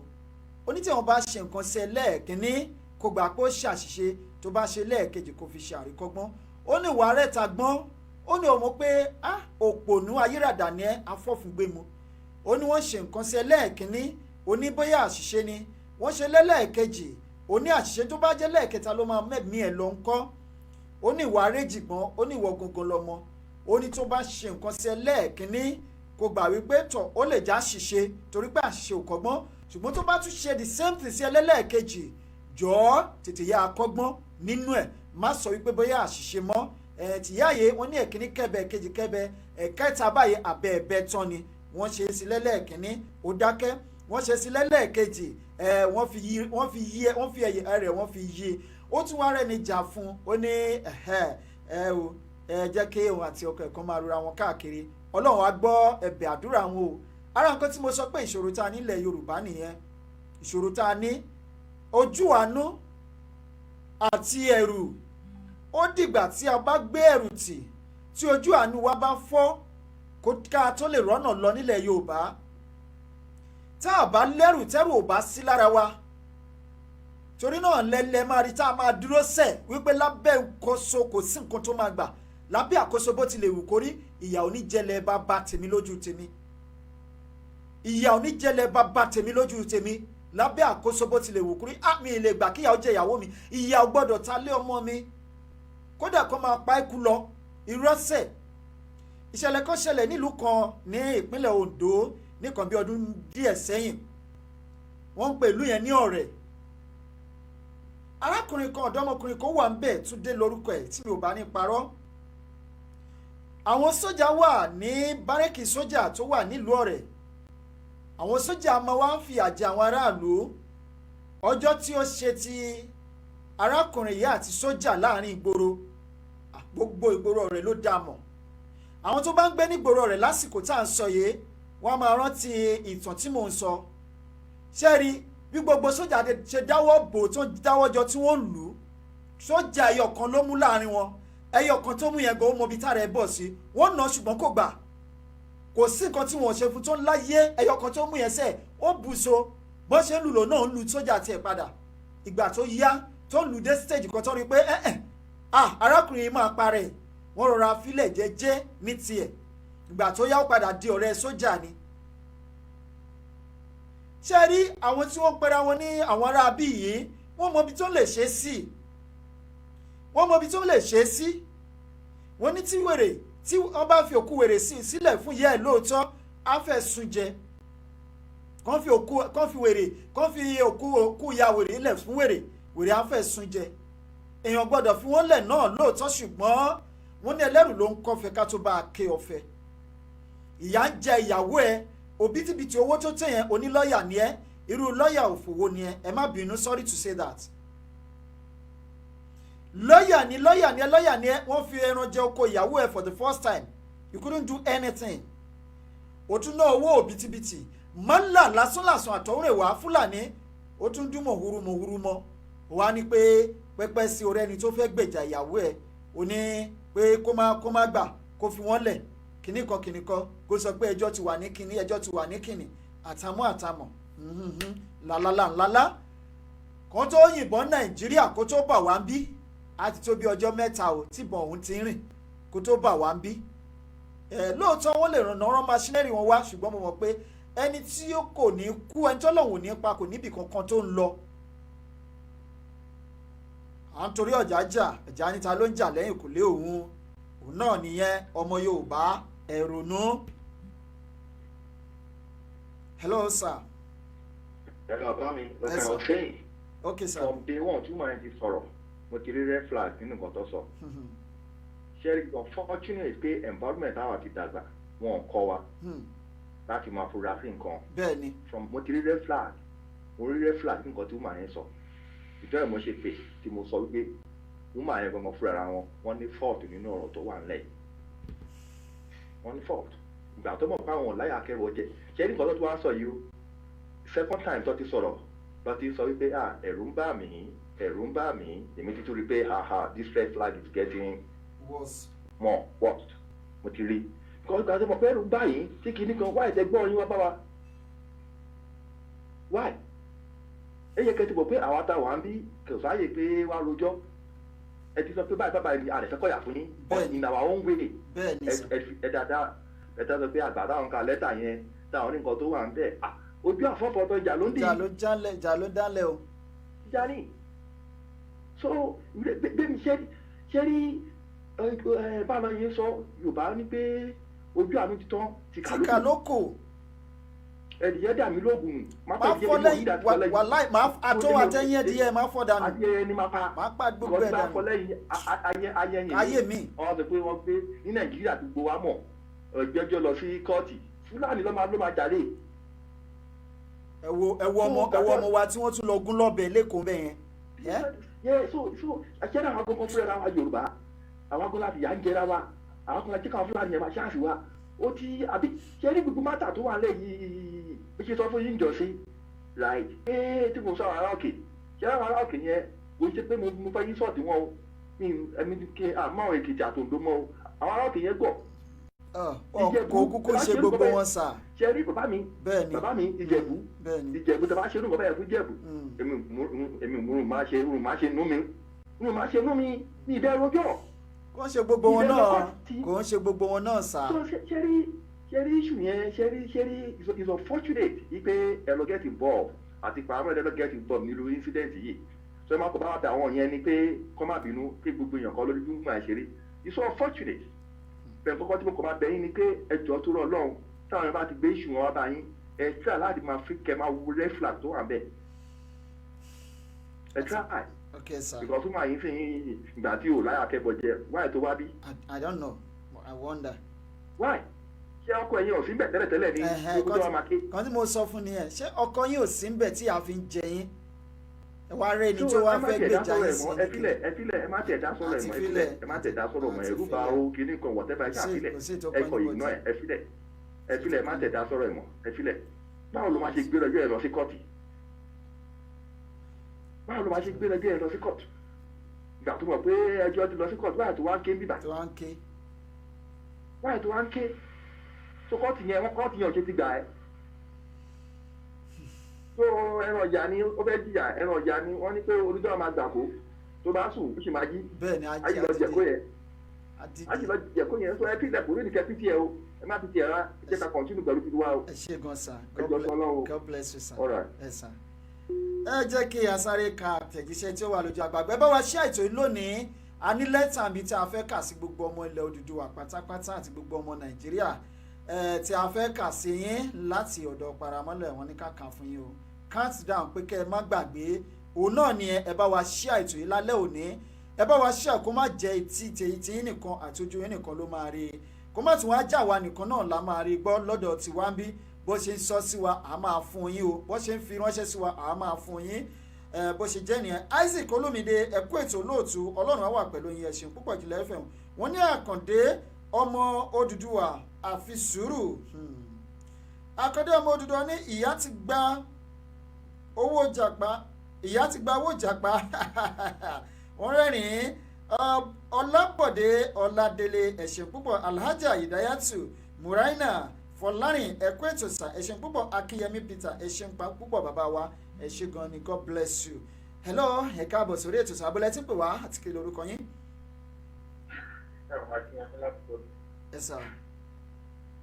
ó ní tí wọ́n bá ṣe nǹkan sí ẹ lẹ́ẹ̀kínní kó gbà pé ó ṣàṣìṣe tó bá ṣe lẹ́ẹ̀kejì kó fi ṣe àríkọ́gbọ́n ó ní ìwà rẹ̀ ta gbọ́n ó ní òun pé òpònú ayérádà ni ẹ afọ́fúngbẹ́mu ó ní wọ́n ṣe nǹkan sí ẹ lẹ́ẹ̀kínní ó ní bóyá àṣìṣe ni wọ́n ṣe lẹ́ẹ̀kejì ó ní àṣìṣe tó bá jẹ́ lẹ́ẹ̀kẹta ló máa mẹ́mí ẹ̀ lọ ńkọ́ ó ní ìwà àrèjìgbọ́n ó ní ìwọ gangan lọ́mọ ó ní tó bá ṣe nǹkan sí ẹ lẹ́ẹ̀kínní kò gbà wípé tọ̀ ó lè já ṣìṣe torí pé àṣìṣe ò kọ́gbọ́n ṣùgbọ́n tó bá tún ṣe the same thing sí ẹ lẹ́ẹ̀kejì jọ̀ọ́ tètè yá akọ́gbọ́n nínú ẹ̀ má sọ wípé bóyá àṣìṣe mọ́ tìyáyé wọ́n ní ẹ̀kíní kẹ́bẹ̀ kejì kẹ́bẹ̀ ẹ̀kẹta báyìí àbẹ̀ ẹ̀bẹ̀ tán ni wọ́n ṣe sí lẹ́lẹ́ẹ̀kíní ó dákẹ́ wọ́n ṣe sí lẹ́lẹ́ẹ̀kejì wọ́n fi ẹ̀yẹ rẹ̀ wọ́n fi yí ó tún wá rẹ̀ ní jà fún ó ní jẹ́ kí òun àti ọkọ ẹ̀kan máa rora wọn káàkiri Ọlọ́run á gbọ́ ẹ̀bẹ̀ àdúrà wọn o ara nǹkan tí mo sọ pé ìṣòro tá a nílẹ̀ Yorùbá nìyẹn ìṣòro tá a ní ojú àánú àti ẹ̀rù ó dìgbà tí a bá gbé ẹ̀rù tì tí ojú àánú wa bá fọ́ kó ká tó lè rọ́nà lọ nílẹ̀ Yorùbá tá a bá lẹ́rù tẹ́rù ò bá sí lára wa torí náà lẹ́lẹ́ máa rí tá a máa dúró sẹ̀ wípé lábẹ́ ìkóso kò sí nǹkan tó máa gbà lábẹ́ àkóso bó ti lè wù kórí ìyà oníjẹlẹ̀ bàbá tèmi lójú tèmi ìyà oníjẹlẹ̀ bàbá tèmi lójú tèmi lábẹ́ àkóso bó ti lè wù kórí mi lè gbà kíyàwó jẹ ìyàwó mi ìyà ò gbọ́dọ̀ ta lé ọmọ mi kódà kó máa pa ikú lọ ìrọ́sẹ̀ ìṣẹ̀lẹ̀ kan ṣẹlẹ̀ nílùú kan ní ìpínlẹ̀ Ondo nìkan bí ọdún díẹ̀ sẹ́yìn wọ́n ń pè ìlú yẹn ní Ọ̀rẹ́ arákùnrin kan ọ̀dọ́mọkùnrin kan wà ń bẹ̀ Túndé lórúkọ ẹ̀ tí mi ò bá ní parọ́ àwọn sójà wà ní bárẹ́kì sójà tó wà nílùú Ọ̀rẹ́ àwọn sójà máa wá ń fi àjẹ àwọn aráàlú ọjọ́ tí ó ṣe ti arákùnrin yìí àti sójà láàrin ìgboro gbogbo ìgboro Ọ̀rẹ́ ló dá mọ̀ àwọn tó bá ń gbé nígboro Ọ̀rẹ́ lásìkò tá à ń sọ yìí wọ́n á máa rántí ìtàn tí mò ń sọ ṣé rí bí gbogbo sójà ṣe dáwọ́ bò tó ń dáwọ́ jọ tí wọ́n ń lù ú sójà ẹyọ kan ló mú láàrin wọn ẹyọ kan tó mú yẹn gan ó mọ ibi tára ẹ bọ̀ sí wọ́n nà ṣùgbọ́n kò gbà kò sí nǹkan tí wọ́n ṣe fún tó ń láyé ẹyọ kan tó mú yẹn sẹ́ẹ̀ ó bù so bó ṣe ń lù lò náà ń lu sójà tiẹ̀ padà ìgbà tó yá tó ń lù dé stage kan tó rí pé arákùnrin yìí máa parẹ́ wọ́n rọra filẹ̀ jẹ́jẹ́ ní tiẹ̀ ìgbà tó yá ó padà di ọ̀rẹ́ sójà ni ṣe rí àwọn tí wọ́n pera wọn ní àwọn ará bí yìí wọ́n mọ ibi tó lè ṣe sí wọ́n mọ ibi tó lè ṣe sí wọ́n ní tí wèrè tí wọ́n bá fi òkú wèrè sílẹ̀ fún yẹ́ ẹ̀ lóòótọ́ á fẹ́ sun jẹ kàn fi òkú ya wèrè lẹ̀ fún wèrè á fẹ́ sun jẹ èèyàn gbọ́dọ̀ fi wọ́n lẹ̀ náà lóòótọ́ ṣùgbọ́n wọ́n ní ẹlẹ́rù ló ń kọ́fẹ́ ká tó bá a ké ọ̀fẹ́ ìyá ń jẹ ìyàwó ẹ òbítíbitì owó tó tẹ̀ yẹn onílọ́yà ni ẹ irú lọ́yà òfòwò ni ẹ má bínú sorry to say that lọ́yà ni ẹ wọ́n fi ẹran jẹ oko ìyàwó ẹ for the first time you couldn't do anything ó tún ná owó òbítíbitì mọ́là lásánlàsàn àtọ̀húnrẹ̀wá fúlàní ó tún dún mọ̀húrúmọ̀ wá ní pé pẹ́pẹ́ sí orí ẹni tó fẹ́ gbèjà ìyàwó ẹ ó ní pé kó má gbà kó fi wọ́n lẹ̀ kìnnìkan kó sọ pé ẹjọ́ ti wà ní kìnnì àtàmọ́ làlálà kan tó yìnbọn Nàìjíríà kó tó bà wá ń bí á ti tó bí ọjọ́ mẹ́ta ò tìbọn òun ti rìn kó tó bà wá ń bí lóòótọ́ wọ́n lè ràn maṣínẹ́rì wọn wá ṣùgbọ́n mo mọ̀ pé ẹni tí ó kò ní kú ẹni tó lọ́hùn ní pa kò níbì kankan tó ń lọ à ń torí ẹ̀já níta ló ń jà lẹ́yìn kò lé òun náà nìyẹn ọmọ Yorùbá ẹ̀rọ̀nù. Hello sir. Hello bá mi lọ́kàn ọ̀sẹ̀ okay sir. from day one tí màá ti sọ̀rọ̀ mo ti rí red flag nínú nǹkan tó sọ. ṣe unfortunate pé environment àwọn ti dàgbà wọn ò kọ́ wa láti máa fura sí nǹkan. bẹ́ẹ̀ni. mo ti rí red flag nǹkan tí màá yẹn sọ ìjọ mo ṣe pé tí mo sọ wípé wọ́n máa yẹn gbọ́n fúnra ara wọ́n ní fault nínú ọ̀rọ̀ tó wà nílẹ̀ wọ́n ní fault ìgbà tó mọ̀ pé àwọn ọ̀láyà akẹ́rù ọjẹ́ ṣé ní nǹkan tó wá sọ yìí o second time tó ti sọ̀rọ̀ lọ ti sọ wípé ẹ̀rù ń bà mí èmi ti tún rí pé this red flag is getting more worse mo ti rí because ìgbà tó mọ̀ pé ẹ̀rù ń bà yín tí kìíní kan wáyé tẹ gbọ́n yín wá bá wa why ẹ yẹ kẹ́tì bọ̀ pé àwa ta wà ń bí kò sáàyè pé wá rojọ́ ẹ ti sọ pé báyìí báyìí ni àrẹ̀fẹ́kọ̀yà fún yín in our own way ẹ dáadáa ẹ tẹ́ sọ pé àgbà táwọn ka lẹ́tà yẹn táwọn ní nǹkan tó wà ń bẹ̀ ojú àfọ́fọ́tọ̀ ìjà ló ń dì í. ìjà ló dálẹ̀ o. ìjà ni so bẹ́ẹ̀ni ṣé rí báwo yẹn sọ Yorùbá ní pé ojú àánú ti tán tìkà lóko. ẹ̀dìyẹ dà mí lóògùn máa fọ́ lẹ́yìn wàláì máa àtọ́ àtẹ́yìn ẹ̀dìyẹ máa fọ́ dànù. ayé ẹni máa pa máa pa gbogbo ẹ̀ dànù. fọ́ lẹ́yìn ayé mi. wọ́n sọ pé wọ́n gbé ní Nàìjíríà gbogbo wa mọ̀ ẹgbẹ́jọ́ lọ sí kóòtù Fúlàní ló máa jàre. ẹ wo ọmọ wa tí wọ́n tún lọ gún lọ́bẹ̀ lẹ́kọ̀ọ́ bẹ́ẹ̀ yẹn. so àṣẹ náà àwọn akọ́kọ́ fúnra wa Yorùbá àwọn akọ́kọ́ láti yà ń jẹra wa àwọn akọ́kọ́ láti káwọn Fúlàní yẹn máa ṣáàṣì wa ó ti àbí ṣe ní gbogbo mátà tó wà lẹ́yìn bí ṣe sọ fún yín jọ sí right tí mo sọ ará òkè ṣe àwọn ará òkè yẹn kò ṣe pé mo fẹ́ yín sọ̀tì wọn o ẹ̀mí kí àmọ́ Èkìtì àtòǹdó mọ́ o àwọn ará òkè yẹn gbọ́. kò kúkú ṣe gbogbo wọn sà. ṣe rí bàbá mi Ìjẹ̀bú tó bá ṣe irú bàbá yẹn fún Ìjẹ̀bú èmi máa ṣe nú mi ní ìbẹ̀rù ọjọ́ kò ń ṣe gbogbo wọn náà kò ń ṣe gbogbo wọn náà sà. so ṣẹ́rí issue yẹn ṣẹ́rí is unfortunate wípé ẹ lọ get involved àti pàmò ẹ lọ get involved nílùú incident yìí so ẹ máa kọ́ bá wà bẹ àwọn yẹn ni pé kọ́ má bínú pé gbogbo èèyàn kan lórí bí wọ́n máa ṣe rí it's unfortunate bẹ́ẹ̀ kọ́kọ́ tí mo kọ́ máa bẹ̀ yín ni pé ẹjọ́ tó rọ̀ lọ́hùn táwọn ẹ bá ti gbé issue wọn wá bá yín ẹ try láti máa fi kẹ́ máa wo red flag tó wà bẹ́ẹ̀ ẹ try. Okay, sir. Because who might think that you like a budget? Why to Wabi? I don't know. I wonder. Why? Ṣé ọkọ ẹ̀yin ò sí ńbẹ̀ tẹ́lẹ̀tẹ́lẹ̀ ní gbogbo ọmọ aké? Kan tí mo sọ fún ni ẹ ṣé ọkọ yín ò sí ńbẹ̀ tí a fi ń jẹ yín ẹ wá rẹ ẹni tó wá fẹ́ gbèjà yín sí ni. ẹ filẹ̀ ẹ má tẹ̀ dá sọ̀rọ̀ ẹ̀ mọ́ ẹ má tẹ̀ dá sọ̀rọ̀ mọ́ ẹ̀rú bá o kìíní kan whatever ẹ ṣàfilẹ̀ ẹ kọ̀ yìí náà ẹ filẹ̀ ẹ má tẹ̀ dá sọ̀rọ̀ ẹ̀ mọ́ ẹ filẹ̀ báwo ló máa ṣe gbé lọ́jọ́ ẹ lọ sí kọ́ọ̀tù? Báwo ló máa ṣe gbé lọ́jọ́ ẹ lọ sí kọ́ọ̀tù? Ìgbà tó mọ̀ pé ẹjọ́ ti lọ sí kọ́ọ̀tù báyìí tó wá ń ké bíbà. Báyìí tó wá ń ké. So kọ́ọ̀tù yẹn ò ṣe ti gbà ẹ́. So ẹran ọ̀yà ni ó fẹ́ jìyà ẹran ọ̀yà ni wọ́n ní pé olùdó máa gbà kó tó bá sùn ó sì máa jí. Bẹ́ẹ̀ni ajì lọ jẹ̀kó yẹn so ẹ fi ilẹ̀kùn lónìí kẹ́ pìtì ẹ o ẹ má pìtì ẹ rá ẹ jẹ́ ká kọ̀ntínú pẹ̀lú pìtì wa o. Ẹ ṣé gan sir. God bless you sir. All right. Yes, sir. Ẹ jẹ́ kí a sáré ka àtẹ̀jíṣẹ́ tí ó wà lójú àgbàgbẹ́ bá wa ṣí àìtó yìí lónìí a ní lẹ́tà bíi tí a fẹ́ kà sí gbogbo ọmọ ilẹ̀ Odùduwà pátápátá àti gbogbo ọmọ Nàìjíríà tí a fẹ́ kà sí yín láti ọ̀dọ̀ Paramọ́lẹ̀ wọn ní kàkà fún yín o count down pé kẹ́ ẹ má gbàgbé òun náà ni ẹ bá wa ṣí àìtó yìí lálẹ́ òní ẹ bá wa ṣí àkó má jẹ́ etí yín nìkan àti ojú yín nìkan ló máa rí kó má tún wá jà wá nìkan náà la máa rí gbọ́ lọ́dọ̀ tiwa ń bí bó ṣe ń sọ sí wa à máa fún yín o bó ṣe ń fi ránṣẹ́ sí wa à máa fún yín bó ṣe jẹ́ nìyẹn Isaac Olómìdé ẹ̀kú ètò olóòtú Ọlọ́run á wà pẹ̀lú yín ẹ̀sìn púpọ̀ jùlọ FM wọ́n ní Àkàndé ọmọ Odùduwà àfi sùúrù Àkàndé ọmọ Odùduwà ní ìyá ti gba owó jàpá wọ́n rẹ́rìn-ín Ọlábọ̀dé Ọládélé ẹ̀sìn púpọ̀ Alhaja Hidayatu Muraina Fọlárin ẹ̀kú ètò sà ẹ̀ṣin púpọ̀ Akínyẹmí Peter ẹ̀ṣin púpọ̀ bàbá wa ẹ̀ṣin gan ni God bless you. Hello ẹ káàbọ̀ sórí ètò sà abúlé tí ń pè wá àti kí lorúkọ yín. ẹ sà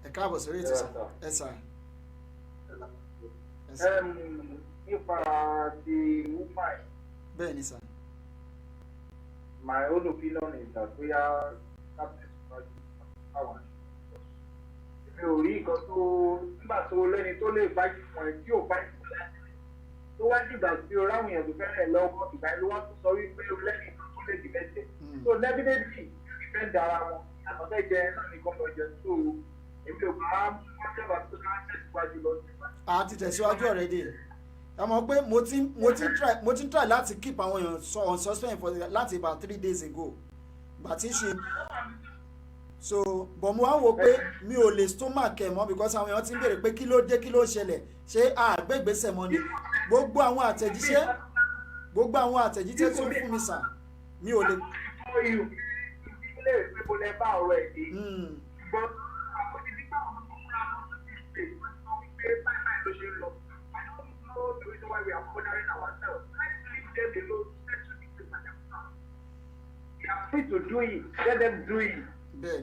ẹ káàbọ̀ sórí ètò sà ẹ sà. nípa ti woman. bẹ́ẹ̀ ni sà. My own opinion is that we are captain of our mi ò rí nǹkan tó nígbà tó lẹ́ni tó lè bá ìfún ẹ tí ò bá ìfún ẹ tó wá dìgbà tí o ráwọn èèyàn tó fẹ́rẹ̀ lọ́wọ́ ìgbà ló wá tó sọ wípé o lẹ́ni tó lè dìbẹ́tẹ̀ so definitely you depend ara wọn àtọ́fẹ́ jẹ náà ní kọ́kọ́ jẹ so èmi ò bá wọ́n jẹ́ bàtú ká tẹ̀síwájú lọ. a ti tẹ̀síwájú already ẹ mọ̀ pé mo ti try láti keep àwọn èèyàn on suspense for láti about 3 days ago bàtí ṣe so bọ̀ mo wá wò pé mi ò lè stomach ẹ̀ mọ́ because àwọn èèyàn ti ń béèrè pé kí ló dé kí ló ṣẹlẹ̀ ṣé àgbẹ̀gbẹ̀sẹ̀ mọ́ ni gbogbo àwọn àtẹ̀jíṣẹ́ tó ń fún mi sà mi ò lè. ilé ìwé mo lè bá ọ̀rọ̀ ẹ̀ dé ṣùgbọ́n àwọn ti dígbà wọn tó ń ra wọn tó ti ṣe ìwọ́n wípé báyìí ló ṣe ń lọ I don't know the reason why we are bothering ourselves let's leave them alone let's do it by themselves they are free to do it let them do it.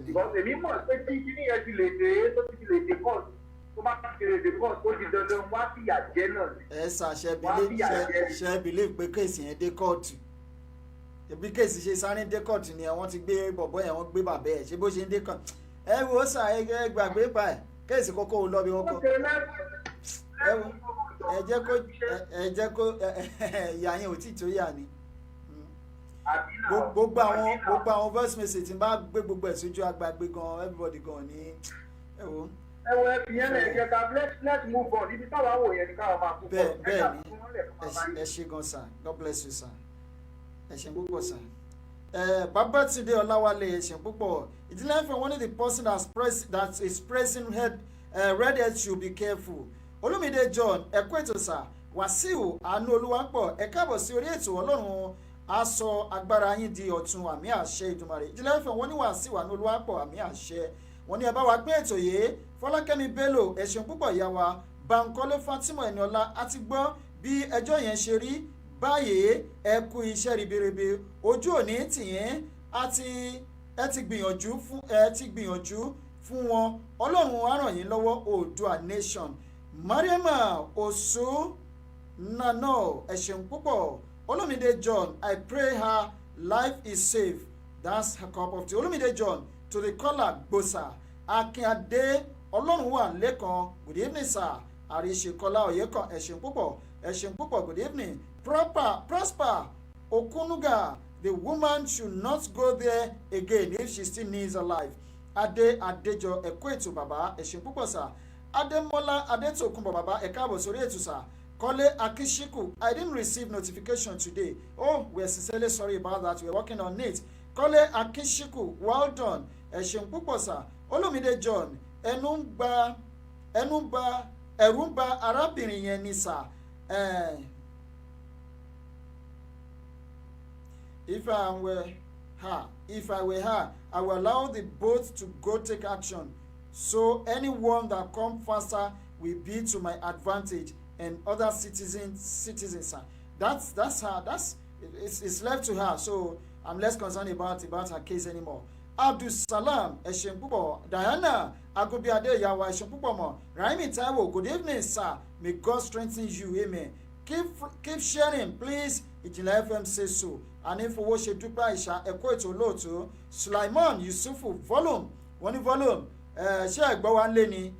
Because èmi mọ̀ pé tí kíní yẹn ti lè dé tó ti lè dé court tó bá ti lè dé court ó di dandan wá fìyà jẹ náà. ẹ sà ṣe believe pé kéèsì yẹn dé kóòtù ẹbí kéèsì ṣe sáré dé kóòtù ni wọ́n ti gbé bọ̀bọ̀ yẹn wọ́n gbé bàbá ẹ̀ ṣé bó ṣe ń dé kóòtù ẹ wo sà ẹ gbàgbé pa ẹ kéèsì kókó lọ bí wọ́n kọ́ ẹ jẹ́ kó ìyá yẹn ò tí tó yà ni gbogbo àwọn voice message tí n bá gbé gbogbo ẹ̀ sójú agbágbé gan everybody gan ní ẹ̀wọ̀. ẹ fi yẹn lè jẹ ká let's move on ibi táwa wò yẹn ni káwa máa kú. bẹ́ẹ̀ ni ẹ ṣé gan sir God bless you sir ẹ ṣé púpọ̀ sir. Babátúndé Ọláwálé ẹ ṣé púpọ̀ ìdílé ẹ̀fẹ̀ wọ́n ní the person that is pressing red head should be careful. Olúmídé John ẹ̀kú ètò sir Wàsíù Àánú Olúwapọ̀ ẹ káàbọ̀ sí orí ètò Ọlọ́run a sọ agbára yín di ọ̀tun àmì àṣẹ Ìdùmarè ìdílé ẹ̀fẹ̀ wọ́n ní Wàsíù Àánú Olúwapọ̀ àmì àṣẹ wọ́n ní ẹ bá wa pín ètò yìí Fọlákẹ́mi Bello ẹ ṣeun púpọ̀ ìyá wa Bankole Fatima Eniola a ti gbọ́ bí ẹjọ́ yẹn ṣe rí báyìí ẹ kú iṣẹ́ ribiribi ojú òní tìyín àti ẹ ti gbìyànjú fún wọn ọlọ́run á ràn yín lọ́wọ́ Oòduà nation. Mariama Osu Nano ẹ ṣeun púpọ̀. Olumide John, I pray her life is safe. That's her cup of tea. Olumide John to the caller Gbosa Akínadé Ọlọ́runwà Lẹ́kan, good evening sir. Àríṣekọlá Oyèkán ẹ ṣeun púpọ̀, good evening. Prosper Okunuga, the woman should not go there again if she still needs her life. Adéjọ ẹ̀kọ́ ètò bàbá ẹ ṣeun púpọ̀ sir. Adémọ́lá Adétòkunbọ̀ bàbá ẹ káàbọ̀ sórí ètò sir. Kole Akishiku, I didn't receive notification today. Oh, we're sincerely sorry about that. We're working on it. Kole Akishiku, well done. Ẹ ṣeun púpọ̀ sir. Olumide John, ẹ̀rù ń bà arábìnrin yẹn ni sir. If I were her, I will allow the boat to go take action. So anyone that come faster will be to my advantage and other citizens. That's her. It's left to her. So I'm less concerned about her case anymore. Abdul Salam Eshempupo, Diana Agobiade Yawa Eshempupo, Raimi Taiwo, good evening, sir. May God strengthen you, amen. Keep sharing, please. Ìjìnlẹ̀ FM say so. And if owó ṣe dúpẹ́ àìṣà ẹ̀kọ́ ètò olóòtú Sulaiman Yusufu volume wọ́n ní volume ṣé ẹ̀gbọ́n wa ń lé ni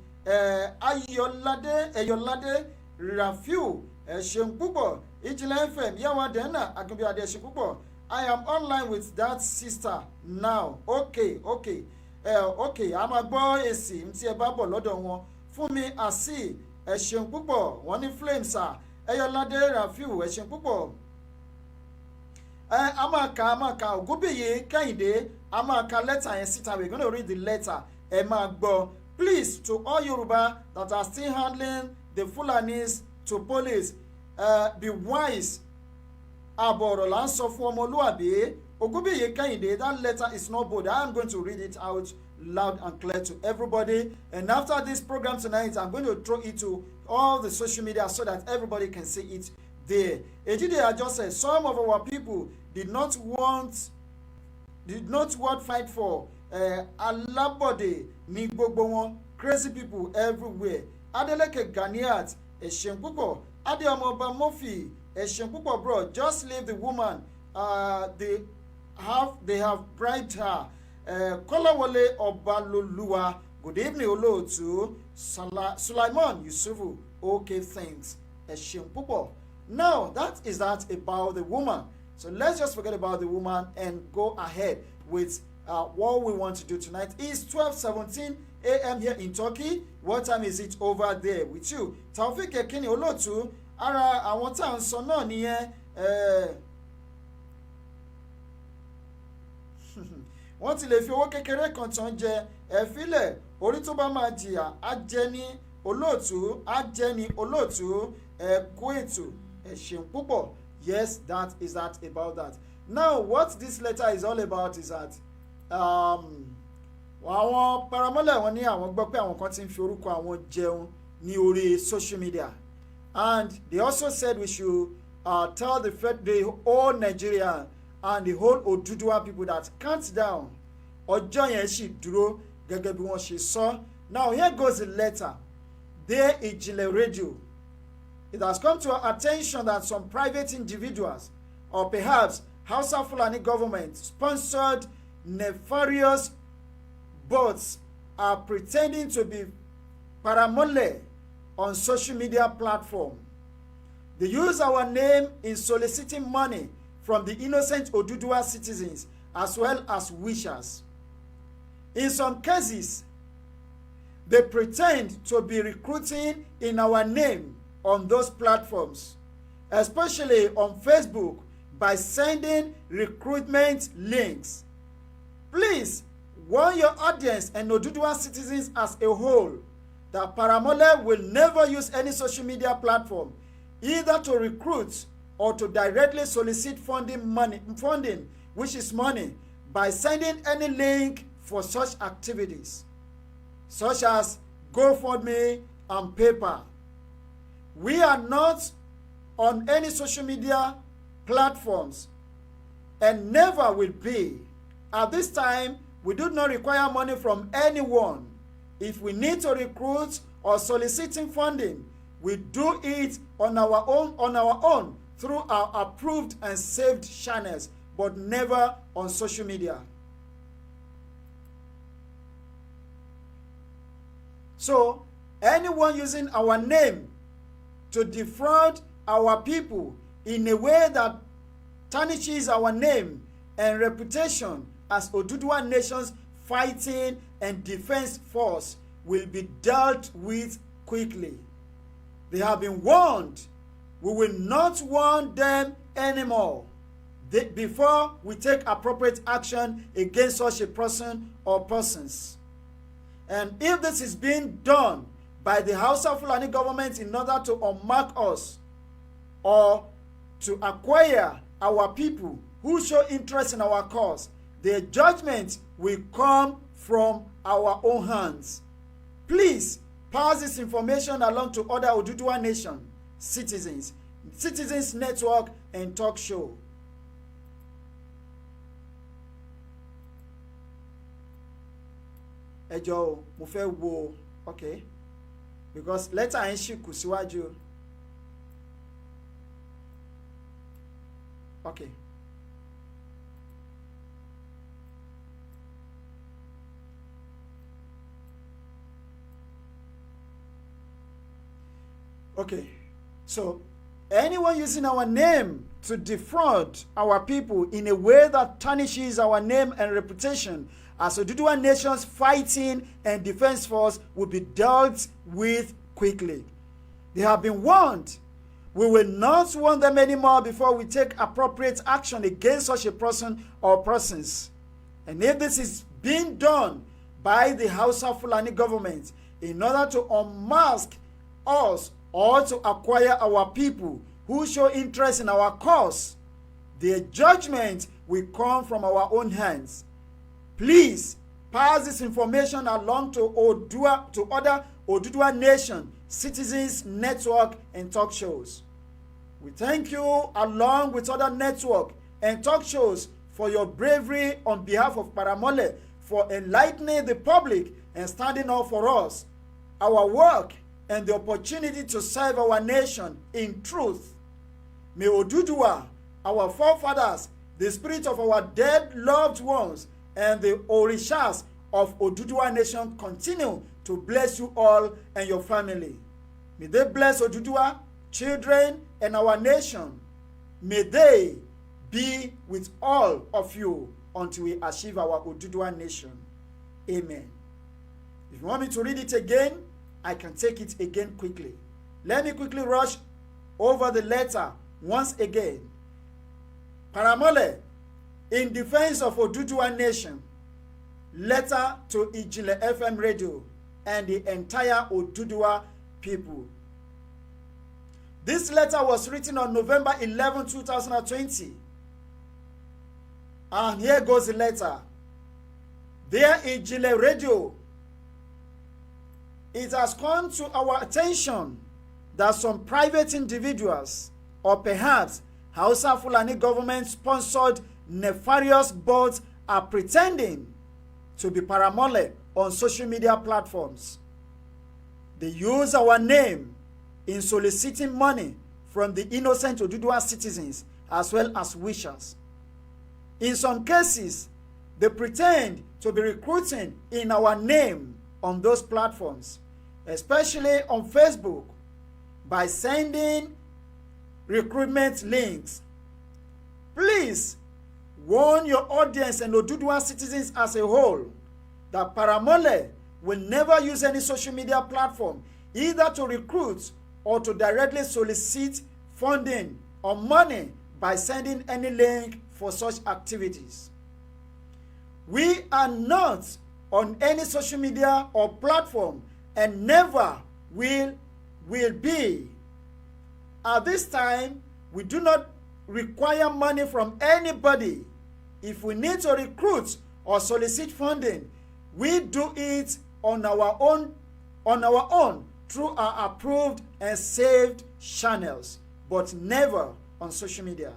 Ayọ̀ládé Rafiu ṣeun púpọ̀ Ìjìnlẹ̀ FM Yawa Dena Agunbíadé ṣeun púpọ̀. I am online with that sister now. Okay. A máa gbọ́ èsì tí ẹ bá bọ̀ lọ́dọ̀ wọn. Fúnmi Àsì ẹ ṣeun púpọ̀ wọ́n ní Flames Ayọ̀ládé Rafiu ẹ ṣeun púpọ̀. A máa ka Ògúnbíyì Kẹ́hìndé a máa ka lẹ́tà yẹn síta. We're going to read the letter. Ẹ máa gbọ́. Please, to all Yoruba that are still handling the Fulanis to police, be wise. Àbọ̀rọ̀ là ń sọ fún ọmọlúwàbí. Ògúnbíyì Kẹ́hìndé, that letter is not bold. I am going to read it out loud and clear to everybody. And after this program tonight, I'm going to throw it to all the social media so that everybody can see it there. Ejide Ajo said, some of our people did not want fight for Alabode ní gbogbo wọn, crazy people everywhere. Adeleke Ganiat ẹ̀ṣẹ̀ púpọ̀. Adeomoba Murphy ẹ̀ṣẹ̀ púpọ̀ bro, just leave the woman. They have bribed her. Kọ́láwọlé Ọbalolúwa, good evening olóòtú. Sulaiman Yusufu, okay thanks. Ẹ̀ṣẹ̀ púpọ̀. Now that about the woman. So let's just forget about the woman and go ahead with what we want to do tonight. It's 12:17 a.m. here in Turkey. What time is it over there with you? Taofik Ekini olóòtú, ara àwọn tá à ń sọ náà nìyẹn. Wọ́n ti lè fi owó kékeré kan tán jẹ ẹ̀fílẹ̀ orí tó bá máa jìyà á jẹ́ ní olóòtú ẹ̀kú ètò ẹ̀ṣẹ̀ púpọ̀. Yes, that about that. Now, what this letter is all about is that àwọn paramọ́lẹ̀ wọn ní àwọn gbọ́ pé àwọn kan ti ń fi orúkọ àwọn jẹun ní orí social media, and they also said we should tell the whole Nigeria and the whole Oduduwa people that count down ọjọ́ yẹn sì dúró gẹ́gẹ́ bí wọ́n ṣe sọ. Now here goes the letter. Dear Ijinle Radio, it has come to our attention that some private individuals or perhaps Hausa Fulani government sponsored nefarious bots are pretending to be paramole on social media platform. They use our name in soliciting money from the innocent Oduduwa citizens as well as wishers. In some cases, they pretend to be recruiting in our name on those platforms, especially on Facebook, by sending recruitment links. Please warn your audience and Oduduwa citizens as a whole that Paramole will never use any social media platform either to recruit or to directly solicit funding, which is money, by sending any link for such activities, such as GoFundMe and PayPal. We are not on any social media platforms and never will be. At this time, We do not require money from anyone. If we need to recruit or soliciting funding, we do it on our own through our approved and saved channels, but never on social media. So, anyone using our name to defraud our people in a way that tarnishes our name and reputation as Oduduwa Nation's fighting and defense force will be dealt with quickly. They have been warned. We will not warn them anymore before we take appropriate action against such a person or persons. And if this is being done by the Hausa Fulani government in order to unmark us or to acquire our people who show interest in our cause, the judgment will come from our own hands. Please pass this information along to other Oduduwa Nation citizens network and talk show. Ẹ jọ̀ọ́ mo fẹ́ wo okay because letter yẹn ṣì kù síwájú. Okay. Okay, so anyone using our name to defraud our people in a way that tarnishes our name and reputation as Oduduwa Nation's fighting and defense force will be dealt with quickly. They have been warned. We will not warn them anymore before we take appropriate action against such a person or persons. And if this is being done by the Hausa Fulani government in order to unmask us or to acquire our people who show interest in our cause, the judgment will come from our own hands. Please pass this information along to other Oduduwa Nation citizens network and talk shows. We thank you along with other network and talk shows for your bravery on behalf of Paramole, for enlightening the public and standing up for us, our work, and the opportunity to serve our nation in truth. May Oduduwa, our forefathers, the spirit of our dead loved ones, and the Orishas of Oduduwa Nation continue to bless you all and your family. May they bless Oduduwa, children, and our nation. May they be with all of you until we achieve our Oduduwa Nation. Amen. If you want me to read it again, I can take it again quickly. Let me quickly rush over the letter once again. Paramole, in defense of Oduduwa Nation, letter to Ijinle FM radio and the entire Oduduwa people. This letter was written on November 11, 2020. And here goes the letter. Dear Ijinle Radio, it has come to our attention that some private individuals, or perhaps Hausa Fulani government-sponsored nefarious bots, are pretending to be Paramole on social media platforms. They use our name in soliciting money from the innocent Oduduwa citizens as well as wishers. In some cases, they pretend to be recruiting in our name on those platforms, especially on Facebook, by sending recruitment links. Please warn your audience and Oduduwa citizens as a whole that Paramole will never use any social media platform either to recruit or to directly solicit funding or money by sending any link for such activities. We are not on any social media or platform and never will be. At this time, we do not require money from anybody. If we need to recruit or solicit funding, we do it on our own through our approved and saved channels, but never on social media.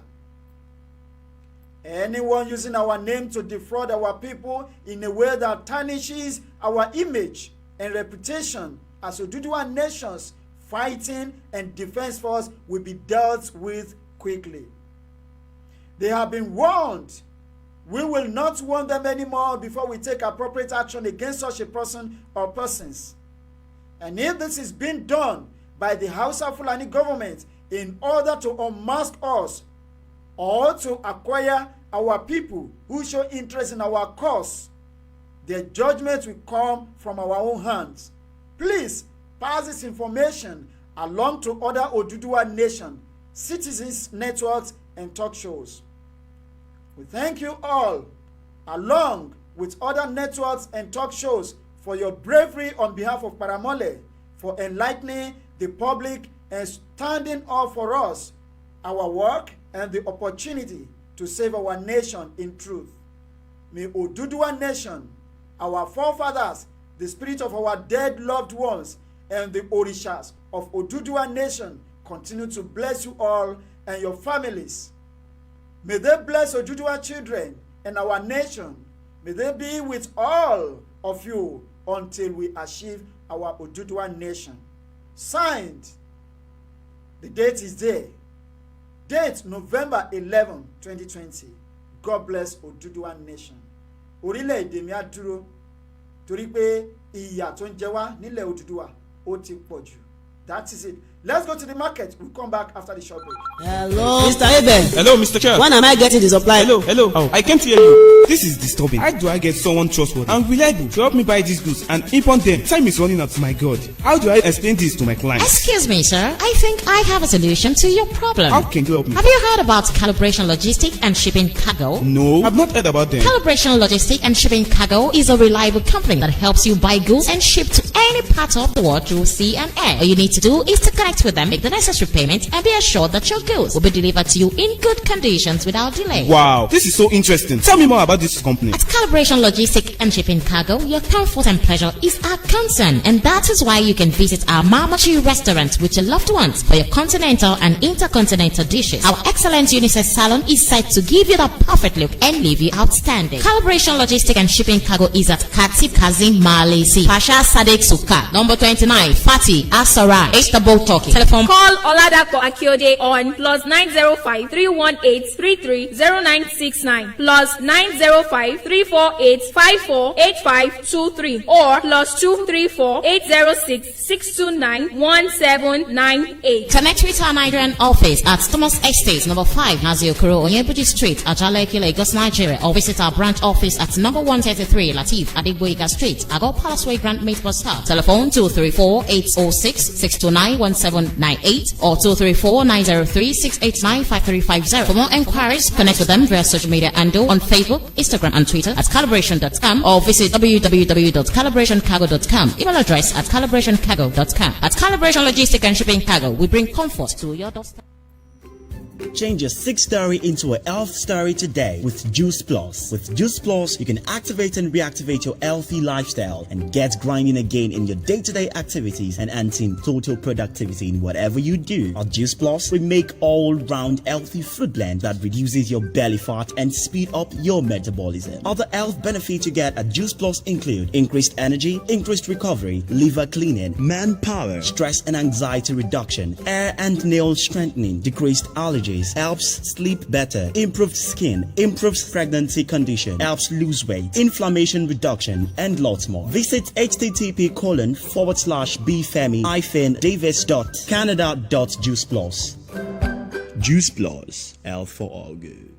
Anyone using our name to defraud our people in a way that tarnishes our image and reputation as Oduduwa nations fighting and defense force will be dealt with quickly. They have been warned. We will not warn them anymore before we take appropriate action against such a person or persons. And if this is being done by the Hausa Fulani government in order to unmask us or to acquire our people who show interest in our cause, their judgment will come from our own hands. Please pass this information along to other Oduduwa nation, citizens, networks, and talk shows. We thank you all, along with other networks and talk shows, for your bravery on behalf of Paramole, for enlightening the public and standing up for us, our work, and the opportunity to save our nation in truth. May Oduduwa nation, our forefathers, the spirit of our dead loved ones, and the Orishas of Oduduwa nation continue to bless you all and your families. May they bless Oduduwa children and our nation. May they be with all of you until we achieve our Oduduwa nation. Signed, the date is there. Date November 11, 2020. God bless Oduduwa nation. Orílẹ̀-èdè mi á dúró torí pé ìyà tó ń jẹ wá nílẹ̀ Oduduwa ó ti pọ̀ jù. That is it. Let's go to the market. We'll come back after the short break. Hello, Mr. Eben. Hello, Mr. Chair. When am I getting the supply? Hello. Oh, I can't hear you. This is disturbing. How do I get someone trustworthy and reliable to help me buy these goods and import them? Time is running out. My God. How do I explain this to my clients? Excuse me, sir. I think I have a solution to your problem. How can you help me? Have you heard about Calibration Logistics and Shipping Cargo? No, I've not heard about them. Calibration Logistics and Shipping Cargo is a reliable company that helps you buy goods and ship to any part of the world through sea and air. All you need to do is to connect with them, make the necessary payment, and be assured that your goods will be delivered to you in good conditions without delay. Wow, this is so interesting. Tell me more about this company. At Calibration Logistics and Shipping Cargo, your comfort and pleasure is our concern, and that is why you can visit our Mamachi restaurant with your loved ones for your continental and intercontinental dishes. Our excellent unisex salon is set to give you the perfect look and leave you outstanding. Calibration Logistics and Shipping Cargo is at Katip Kazim Malaysi, Pasha Sadek Suka, number 29, Fatih Asara, Istanbul, Turkey. Telephone call Oladapo Akiode on +905 318 330969 +905 348 548523 or +234 806 629 1798. Connect with our Nigerian office at Thomas Estate, number 5, Naziokoro, Onyebuji Street, Ajaleki, Lagos, Nigeria, or visit our branch office at number 133, Latif Adegboyega Street, Agor Palace Way, Grand Mate Bus Stop. Telephone 234 806 629 1798 or 234 903 689 5350. For more enquiries, connect with them via social media and on Facebook, Instagram, and Twitter at calibration.com or visit www.calibrationcargo.com. Email address at calibrationcargo.com. At Calibration Logistics and Shipping Cargo, we bring comfort to your doorstep. Change your 6-story into a 11th-story today with Juice Plus. With Juice Plus, you can activate and reactivate your healthy lifestyle and get grinding again in your day-to-day activities and enhancing total productivity in whatever you do. At Juice Plus, we make all-round healthy food blend that reduces your belly fat and speed up your metabolism. Other health benefits you get at Juice Plus include increased energy, increased recovery, liver cleaning, manpower, stress and anxiety reduction, hair and nail strengthening, decreased allergies, helps sleep better, improved skin, improves pregnancy condition, helps lose weight, inflammation reduction, and lots more. Visit http://bfemi-davis.canada.juiceplus. Juice Plus, health for all good.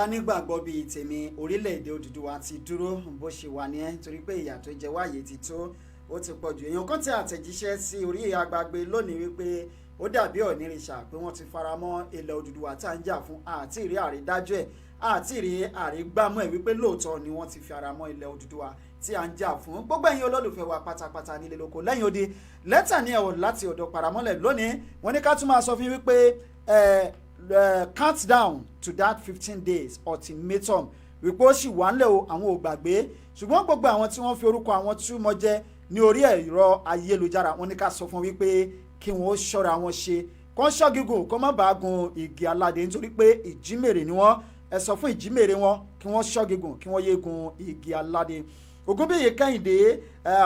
bá nígbàgbọ́ bíi tèmi orílẹ̀-èdè Odùduwà ti dúró bó ṣe wà ní ẹ́ torí pé ìyà tó jẹ wáyé ti tó ó ti pọ̀ jù. Èèyàn kan tẹ àtẹ̀jíṣẹ́ sí orí agbágbé lónìí wípé ó dàbí ọ̀nìrìṣà pé wọ́n ti fara mọ́ ilẹ̀ Odùduwà tá à ń jà fún àti ìrí àrídájú ẹ̀ àti ìrí àrígbámú ẹ̀ wípé lóòótọ́ ni wọ́n ti fi ara mọ́ ilẹ̀ Odùduwà tí à ń jà fún. Gbogbo ẹ̀yin olólùfẹ́ wa pátápátá nílé lóko lẹ́yìn odi lẹ́tà ní ẹ̀wọ̀n láti ọ̀dọ̀ Paramọ́lẹ̀ lónìí wọ́n ní ká tún máa sọ fún wípé count down to that 15 days ultimatum wípé ó sì wà ńlẹ̀ o àwọn ò gbàgbé ṣùgbọ́n gbogbo àwọn tí wọ́n fi orúkọ àwọn túmọ̀ jẹ́ ní orí ẹ̀rọ ayélujára wọ́n ní ká sọ fún wípé kí wọ́n ṣọ́ra wọn ṣe kó ń ṣọ́ gígùn kó má bàa gun igi aládé nítorí pé ìjímèrè ni wọ́n ẹ sọ fún ìjímèrè wọn kí wọ́n ṣọ́ gígùn kí wọ́n yé gun igi aládé. Ògúnbíyì Kẹ́hìndé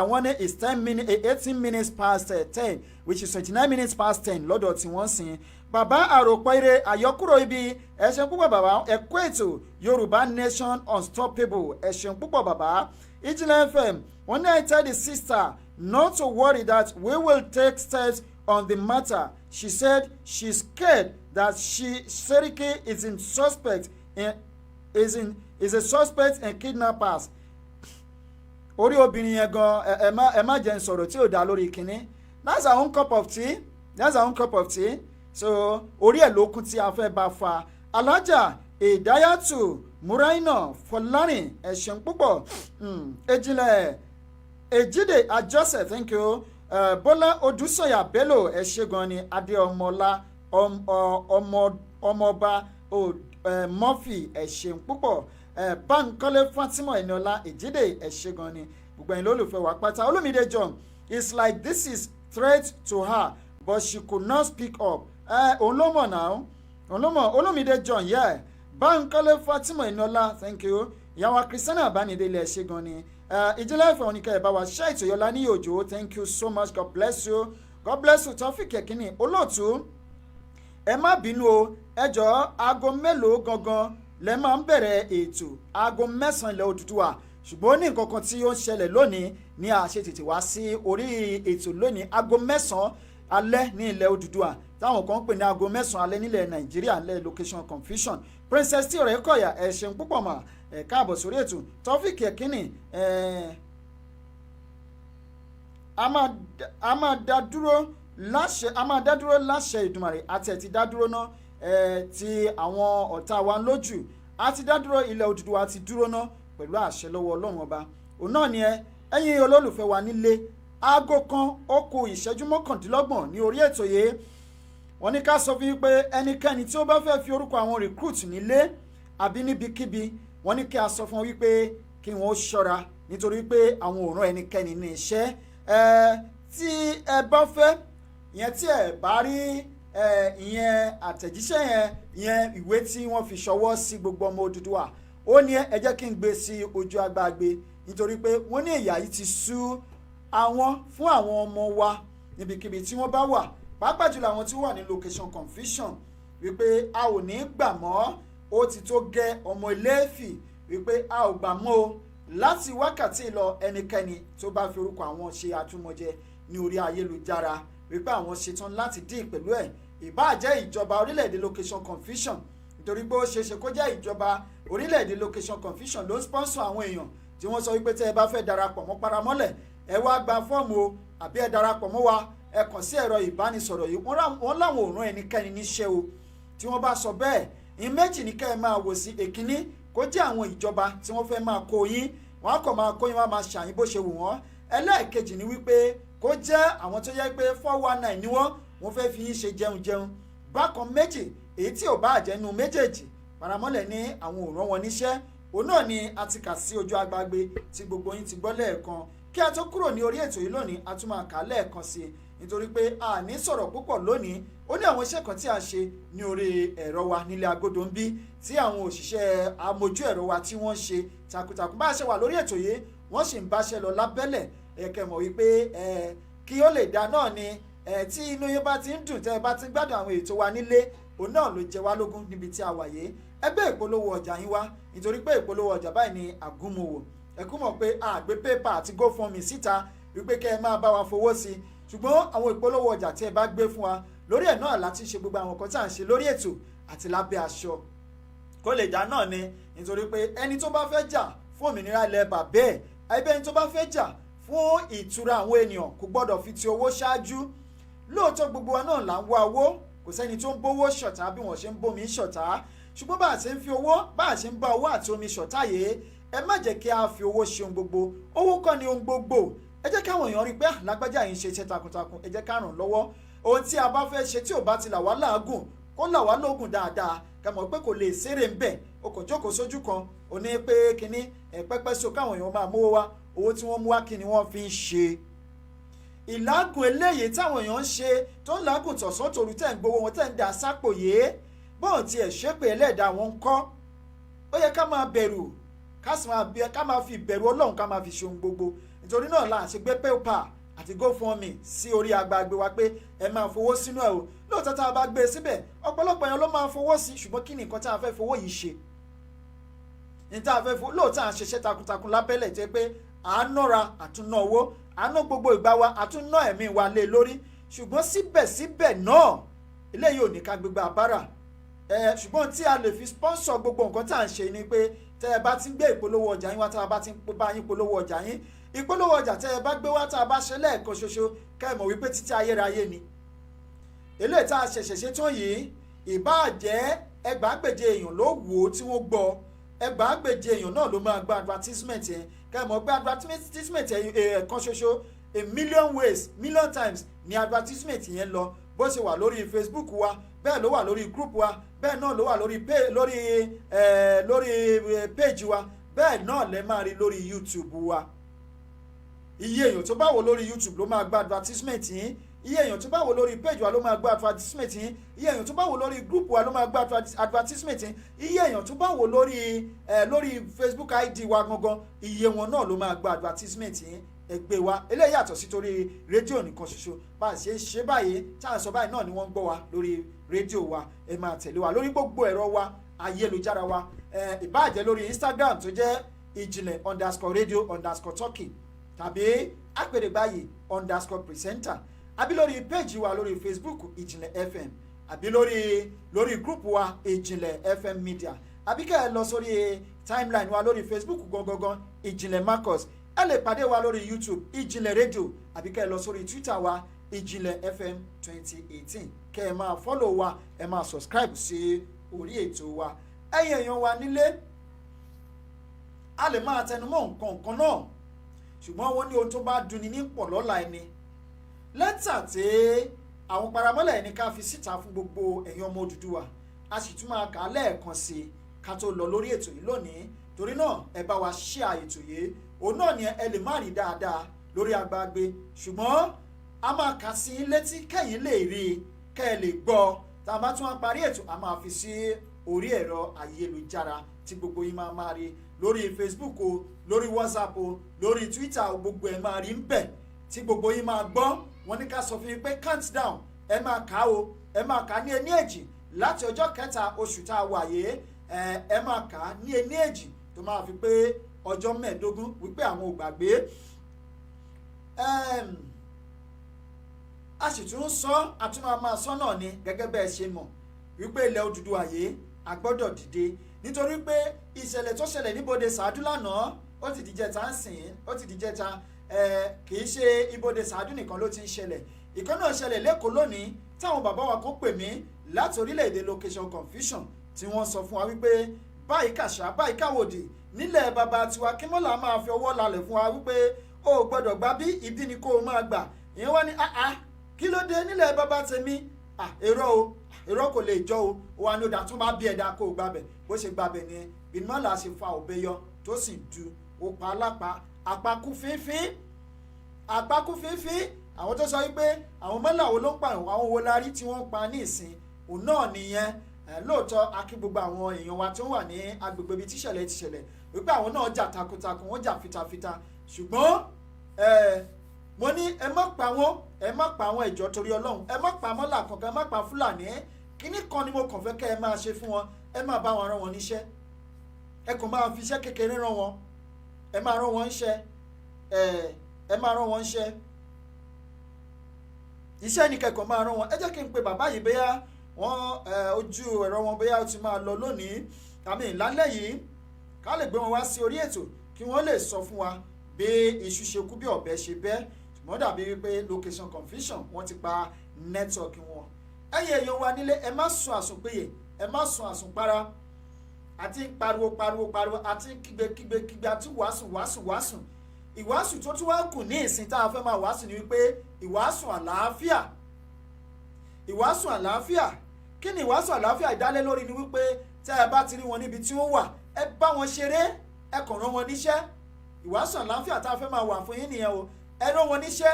wọ́n ní it's 18 minutes past 10 which is 29 minutes past 10 lọ́dọ̀ tí wọ́n sìn. Bàbá àròpọ̀ àyọkúrò ibi ẹ ṣeun púpọ̀ bàbá ẹ kú ètò Yorùbá Nation Unstoppable ẹ ṣeun púpọ̀ bàbá. Ìjìnlẹ̀ FM wọ́n ní I tell the sister not to worry that we will take steps on the matter. She said she's scared that Seriki is a suspect in kidnappers. Orí obìnrin yẹn gan ẹ má jẹ́ n sọ̀rọ̀ tí ò dá lórí kínní. That's our own cup of tea. So orí ẹ̀ ló kún tí a fẹ́ bá fa. Alájà Ìdáyàtù Muraina Fọlárin ẹ ṣeun púpọ̀. Ejìnlẹ̀ Ejide Ajose thank you. Bọ́lá Odúsọ̀yà Bello ẹ ṣé gan ni Adéọmọlá ọmọọba Murphy ẹ ṣeun púpọ̀. Bánkọ́lé Fatima Eniola Ejide ẹ ṣé gan ni gbogbo ẹ̀yin lólùfẹ́ wa pátá. Olúmídé John it's like this is threat to her but she could not speak up. Òun ló mọ̀ náà òun ló mọ̀ Olúmídé John yeah. Bánkọ́lé Fatima Eniola thank you. Ìyàwó Christiana Abánidélé ẹ ṣé gan ni. Ìjìnlẹ̀ ìfẹ́ oníkẹ́ ìbá wa ṣe ìtòyọ́lá ní òjò thank you so much God bless you Taofik Ekini olóòtú ẹ má bínú o ẹ jọ̀ọ́ aago mélòó gangan lẹ máa ń bẹ̀rẹ̀ ètò aago 9 ilẹ̀ Odùduwà ṣùgbọ́n ó ní nǹkan kan tí ó ń ṣẹlẹ̀ lónìí ní àṣẹ tètè wá sí orí ètò lónìí aago 9 alẹ́ ní ilẹ̀ Odùduwà táwọn kan ń pè ní aago 9 alẹ́ nílẹ̀ Nàìjíríà nílẹ̀ location confusion Princess tí ọ̀rẹ́ kọ̀yà ẹ ṣeun púpọ̀ mà ẹ káàbọ̀ sórí ètò Taofik Ekini a máa dá dúró láṣẹ Ìdùmarè àti ẹ̀ ti dá dúró náà ti àwọn ọ̀tá wa lójú àti dá dúró ilẹ̀ Odùduwà ti dúró náà pẹ̀lú àṣẹ lọ́wọ́ Ọlọ́run ọba òun náà ni ẹ̀yin olólùfẹ́ wa nílé aago kan ó kù ìṣẹ́jú 29 ní orí ètò yìí wọ́n ní ká sọ fún yín pé ẹnikẹ́ni tí ó bá fẹ́ fi orúkọ àwọn recruit nílé àbí níbikíbi wọ́n ní kí a sọ fún wọn wípé kí wọ́n ṣọ́ra nítorí pé àwọn ò rán ẹnikẹ́ni ní iṣẹ́ tí ẹ bá fẹ́ ìyẹn tí ẹ bá rí ìyẹn àtẹ̀jíṣẹ́ yẹn ìwé tí wọ́n fi ṣọwọ́ sí gbogbo ọmọ Odùduwà ó ní ẹ jẹ́ kí n gbé sí ojú agbágbé nítorí pé wọ́n ní ìyà yìí ti sú àwọn fún àwọn ọmọ wa níbikíbi tí wọ́n bá wà pàápàá jùlọ àwọn tí wọ́n wà ní location confusion wípé a ò ní gbà mọ́ ó ti tó gẹ́ ọmọ Ilé-Ifẹ̀ wípé a ò gbà mọ́ o láti wákàtí lọ ẹnikẹ́ni tó bá fi orúkọ àwọn ṣe àtúmọ̀jẹ ní orí ayélujára wípé àwọn ṣetán láti dín pẹ̀lú ẹ̀ ìbáà jẹ́ ìjọba orílẹ̀-èdè location confusion nítorí pé ó ṣeéṣe kó jẹ́ ìjọba orílẹ̀-èdè location confusion ló ń sponsor àwọn èèyàn tí wọ́n sọ wípé tẹ́ ẹ bá fẹ́ darapọ̀ mọ́ Paramọ́lẹ̀ ẹ wá gba fọ́ọ̀mù o àbí ẹ darapọ̀ mọ́ wa ẹ kàn sí ẹ̀rọ ìbánisọ̀rọ̀ yìí wọ́n láwọn ò rán ẹnikẹ́ni níṣẹ́ o tí wọ́n bá sọ bẹ́ẹ̀ ìméjì ní kẹ́ ẹ máa wò sí èkíní kó jẹ́ àwọn ìjọba tí wọ́n fẹ́ máa kó yín wọ́n á kàn máa kó yín wọ́n á máa ṣàyín bó ṣe wù wọ́n ẹlẹ́ẹ̀kejì ni wípé kó jẹ́ àwọn tó yẹ pé 419 ni wọ́n fẹ́ fi yín ṣe jẹun bákan méjì èyí tí ò bá àjẹnu méjèèjì Paramọ́lẹ̀ ní àwọn ò rán wọn níṣẹ́ òun náà ni a ti kà sí ojú agbágbé tí gbogbo yín ti gbọ́ lẹ́ẹ̀kan kí a tó kúrò ní orí ètò yìí lónìí a tún máa kà á lẹ́ẹ̀kan sí i nítorí pé a ní sọ̀rọ̀ púpọ̀ lónìí ó ní àwọn iṣẹ́ kan tí a ṣe ní orí ẹ̀rọ wa nílé agodo ń bí tí àwọn òṣìṣẹ́ amójú ẹ̀rọ wa tí wọ́n ṣe takuntakun bá a ṣe wà lórí ètò yìí wọ́n sì ń báṣẹ́ lọ lábẹ́lẹ̀ ẹ̀kẹ́ mọ̀ wípé kí ó lè dá náà ni tí inú yín bá ti ń dùn tẹ́ ẹ bá ti ń gbádùn àwọn ètò wa nílé òun náà ló jẹ wá lógún níbi tí a wà yìí ẹgbẹ́ ìpolówó ọjà yín wá nítorí pé ìpolówó ọjà báyìí ni àgúnmọ̀wò ẹ kú mọ̀ pé àgbé pépà àti GoFundMe síta wípé kẹ́ ẹ máa bá wa fowó sí i ṣùgbọ́n àwọn ìpolówó ọjà tí ẹ bá gbé fún wa lórí ẹ̀ náà láti ṣe gbogbo àwọn nǹkan tí à ń ṣe lórí ètò àti lábẹ́ aṣọ kó lè dá náà ni nítorí pé ẹni tó bá fẹ́ jà fún òmìnira ilẹ̀ bàbẹ́ ẹ̀ ẹgbẹ́ ẹni tó bá fẹ́ jà fún ìtura àwọn ènìyàn kò gbọ́dọ̀ fi ti owó ṣáájú. Lóòótọ́ gbogbo wa náà là ń wá owó, kò sẹ́ni tó ń bówó ṣọ̀tá bí wọ́n ṣe ń bómi ṣọ̀tá, ṣùgbọ́n bá a ṣe ń fi owó, bá a ṣe ń bá owó àti omi ṣọ̀tá yìí, ẹ má jẹ́ kí a fi owó ṣe ohun gbogbo. Owó kọ́ ni ohun gbogbo. Ẹ jẹ́ káwọn èèyàn rí pé lágbájá yìí ń ṣe iṣẹ́ takuntakun, ẹ jẹ́ ká ràn lọ́wọ́. Ohun tí a bá fẹ́ ṣe tí ò bá ti là wá láàgùn, kó là wá lóògùn dáadáa, ká mọ̀ pé kò lè ṣeré ń bẹ̀. O kò jókòó sójú kan, o ní pé kíní pẹ́pẹ́ so káwọn èèyàn máa mówó wá, owó tí wọ́n mú wá kí ni wọ́n fi ń ṣe. Ìlágùn eléyìí táwọn èèyàn ń ṣe tó ń lágùn tọ̀sán tòru tẹ̀ ń gbowó wọn tẹ̀ ń da sápò yìí, bóun ti ẹ̀ ṣe pé ẹlẹ́dàá wọn ń kọ́. Ó yẹ ká máa bẹ̀rù, ká máa fi ìbẹ̀rù Ọlọ́run ká máa fi ṣe ohun gbogbo. Nítorí náà la ṣe gbé PayPal àti GoFundMe sí orí agbágbé wa pé ẹ máa fowó sínú ẹ̀ o. Lóòótọ́ tá a bá gbé e síbẹ̀, ọ̀pọ̀lọpọ̀ èèyàn ló máa fowó sí, ṣùgbọ́n kí ni nǹkan tá a fẹ́ fowó yìí ṣe? Ní tá a fẹ́ fowó, lóòótọ́ à ń ṣiṣẹ́ takuntakun lábẹ́lẹ̀ jẹ́ pé à ń nọ́ra àtúnná owó, à ń ná gbogbo ìgbà wa àtúnná ẹ̀mí wa lé lórí, ṣùgbọ́n síbẹ̀síbẹ̀ náà eléyìí ò ní ká gbégbá abára. Ṣùgbọ́n tí a lè fi sponsor gbogbo nǹkan tá à ń ṣe ni pé tẹ́ ẹ bá ti ń gbé ìpolówó ọjà yín wá, tá a bá ti ń bá yín polówó ọjà yín, ìpolówó ọjà tẹ́ ẹ bá gbé wá tá a bá ṣe lẹ́ẹ̀kan ṣoṣo, ká ẹ mọ̀ wípé títí ayérayé ni. Eléyìí tá a ṣẹ̀ṣẹ̀ ṣe tán yìí, ìbáà jẹ́ ẹgbàágbèje èèyàn ló wò ó tí wọ́n gbọ́, ẹgbàágbèje èèyàn náà ló máa gba advertisement yẹn, ká ẹ mọ̀ pé advertisement ẹ̀ẹ̀kan ṣoṣo a million ways, million times ni advertisement yẹn lọ. Bó ṣe wà lórí Facebook wa, bẹ́ẹ̀ ló wà lórí group wa, bẹ́ẹ̀ náà ló wà lórí page wa, bẹ́ẹ̀ náà lẹ máa rí lórí YouTube wa. Iye èèyàn tó bá wò lórí YouTube ló máa gba advertisement yín, iye èèyàn tó bá wò lórí page wa ló máa gba advertisement yín, iye èèyàn tó bá wò lórí group wa ló máa gba advertisement yín, iye èèyàn tó bá wò lórí Facebook ID wa gangan, iye wọn náà ló máa gba advertisement yín. Ẹgbẹ́ wa eléyìí yàtọ̀ sí torí rédíò nìkan ṣoṣo, bá a ṣe ń ṣe báyìí tá à ń sọ báyìí náà ni wọ́n ń gbọ́ wa lórí rédíò wa. Ẹ máa tẹ̀lé wa lórí gbogbo ẹ̀rọ wa ayélujára wa, ìbáàjẹ́ lórí Instagram tó jẹ́ ìjìnlẹ̀_radio_talking tàbí apèdègbàyè_presenter, àbí lórí péjì wa lórí Facebook ìjìnlẹ̀ FM, àbí lórí group wa ìjìnlẹ̀ FM media, àbí kẹ́ ẹ lọ sórí timeline wa lórí Facebook gangan ìjìnlẹ̀ Marcus. Ẹ lè pàdé wa lórí YouTube ìjìnlẹ̀ rédíò, àbí kẹ́ ẹ lọ sórí Twitter wa ìjìnlẹ̀ FM 2018. Kẹ́ ẹ máa follow wa, ẹ máa subscribe sí orí ètò wa. Ẹ̀yin èèyàn wa nílé, a lè máa tẹnumọ́ nǹkan náà, ṣùgbọ́n wọ́n ní ohun tó bá dunni ní pọ̀ lọ́la ẹni. Lẹ́tà tí àwọn paramọ́lẹ̀ ẹni ká fi síta fún gbogbo ẹ̀yin ọmọ Odùduwà, a sì tún máa kà á lẹ́ẹ̀kan sí i ká tó lọ lórí ètò yìí lónìí. Torí náà ẹ bá wa share ètò yìí, òun náà ni ẹ lè má rí dáadáa lórí agbágbé, ṣùgbọ́n a máa kà sí i létí kẹ́yìn lè rí i, kẹ́ ẹ lè gbọ́. Tá a bá tún wá parí ètò, a máa fi sí orí ẹ̀rọ ayélujára tí gbogbo yín máa rí lórí Facebook o, lórí WhatsApp o, lórí Twitter o, gbogbo ẹ̀ máa rí ń bẹ̀ tí gbogbo yín máa gbọ́. Wọ́n ní ká sọ fún yín pé countdown ẹ máa kà o, ẹ máa kà ní ení èjì láti ọjọ́ kẹta oṣù tá a wà yìí, ẹ máa kà ní ení èjì tó máa fi pé ọjọ́ 15 wípé àwọn ò gbàgbé. A sì tún sọ, a tún máa sọ náà ni gẹ́gẹ́ bẹ́ẹ̀ ṣe mọ̀ wípé ilẹ̀ Odùduwà yìí a gbọ́dọ̀ dìde, nítorí pé ìṣẹ̀lẹ̀ tó ṣẹlẹ̀ níbodè Sàádú lánàá ó ti dìjẹta ń sìn, ó ti dìjẹta, kì í ṣe ibodè Sàádú nìkan ló ti ń ṣẹlẹ̀. Ìkan náà ṣẹlẹ̀ lẹ́kọ̀ọ́ lónìí táwọn bàbá wa kò pè mí láti orílẹ̀-èdè location confusion tí wọ́n sọ fún wa wípé báyìí kàṣà báyìí káwòdì nílẹ̀ bàbá tiwa kí mọ́là máa fi ọwọ́ lálẹ̀ fún wa wípé o gbọ́dọ̀ gbà bí ibi ni kó o máa gbà. Ìyẹn wá ní kí ló dé nílẹ̀ bàbá tèmi, èrò kò lè jọ o, wà ní ọ̀dà tó bá bí ẹ̀dá kó o gbàbẹ̀. Bó ṣe gbàbẹ̀ ni bímọ́là ṣe fa òbẹ yọ tó sì du òpá alápá àpákú fínfín. Àwọn tó sọ wípé àwọn mọ́là wo ló ń pa àwọn wo la rí tí wọ́n ń pa ní ìsìn òun náà nìyẹn. Lóòótọ́ a kí gbogbo àwọn èèyàn wa tó wà ní agbègbè ibi tíṣẹ̀lẹ̀ ti ṣẹlẹ̀ wípé àwọn náà jà takuntakun, wọ́n jà fitafita, ṣùgbọ́n mo ní ẹ má pa wọ́n ìjọ torí Ọlọ́run, ẹ má pa mọ́là kankan, ẹ má pa Fúlàní. Kíní kan ni mo kàn fẹ́ kẹ́ ẹ máa ṣe fún wọn, ẹ máa bá wọn rán wọn níṣẹ́, ẹ kàn máa fi iṣẹ́ kékeré rán wọn, ẹ máa rán wọn níṣẹ́, iṣẹ́ ni kẹ́kọ̀ọ́ máa rán wọn. Ẹ jẹ́ kí n pe bàbá yìí bóyá wọ́n ojú ẹ̀rọ wọn bóyá ó ti máa lọ lónìí tàbí lálẹ́ yìí, ká lè gbé wọn wá sí orí ètò kí wọ́n lè sọ fún wa bí iṣu ṣe kú bí ọ̀bẹ ṣe bẹ́ ṣùgbọ́n dàbí wípé location confusion wọ́n ti pa network wọn. ẹ̀yin èèyàn wa nílé ẹ má sùn àsùnpéye ẹ má sùn àsùnpara àti pariwo àti kígbe àti wàásù ìwàásù tó tún wá kù ní ìsìn tá a fẹ́ máa wàásù ni wípé ìwàásù àlàáfíà kí ni ìwàásù àlàáfíà ìdálé lórí ni wípé tẹ́ ẹ bá ti rí wọn níbi tí ó wà ẹ bá wọn ṣeré ẹ kàn rán wọn níṣẹ́ ìwàásù àlàáfíà tá a fẹ́ máa wà fún yín nìyẹn o ẹ rán wọn níṣẹ́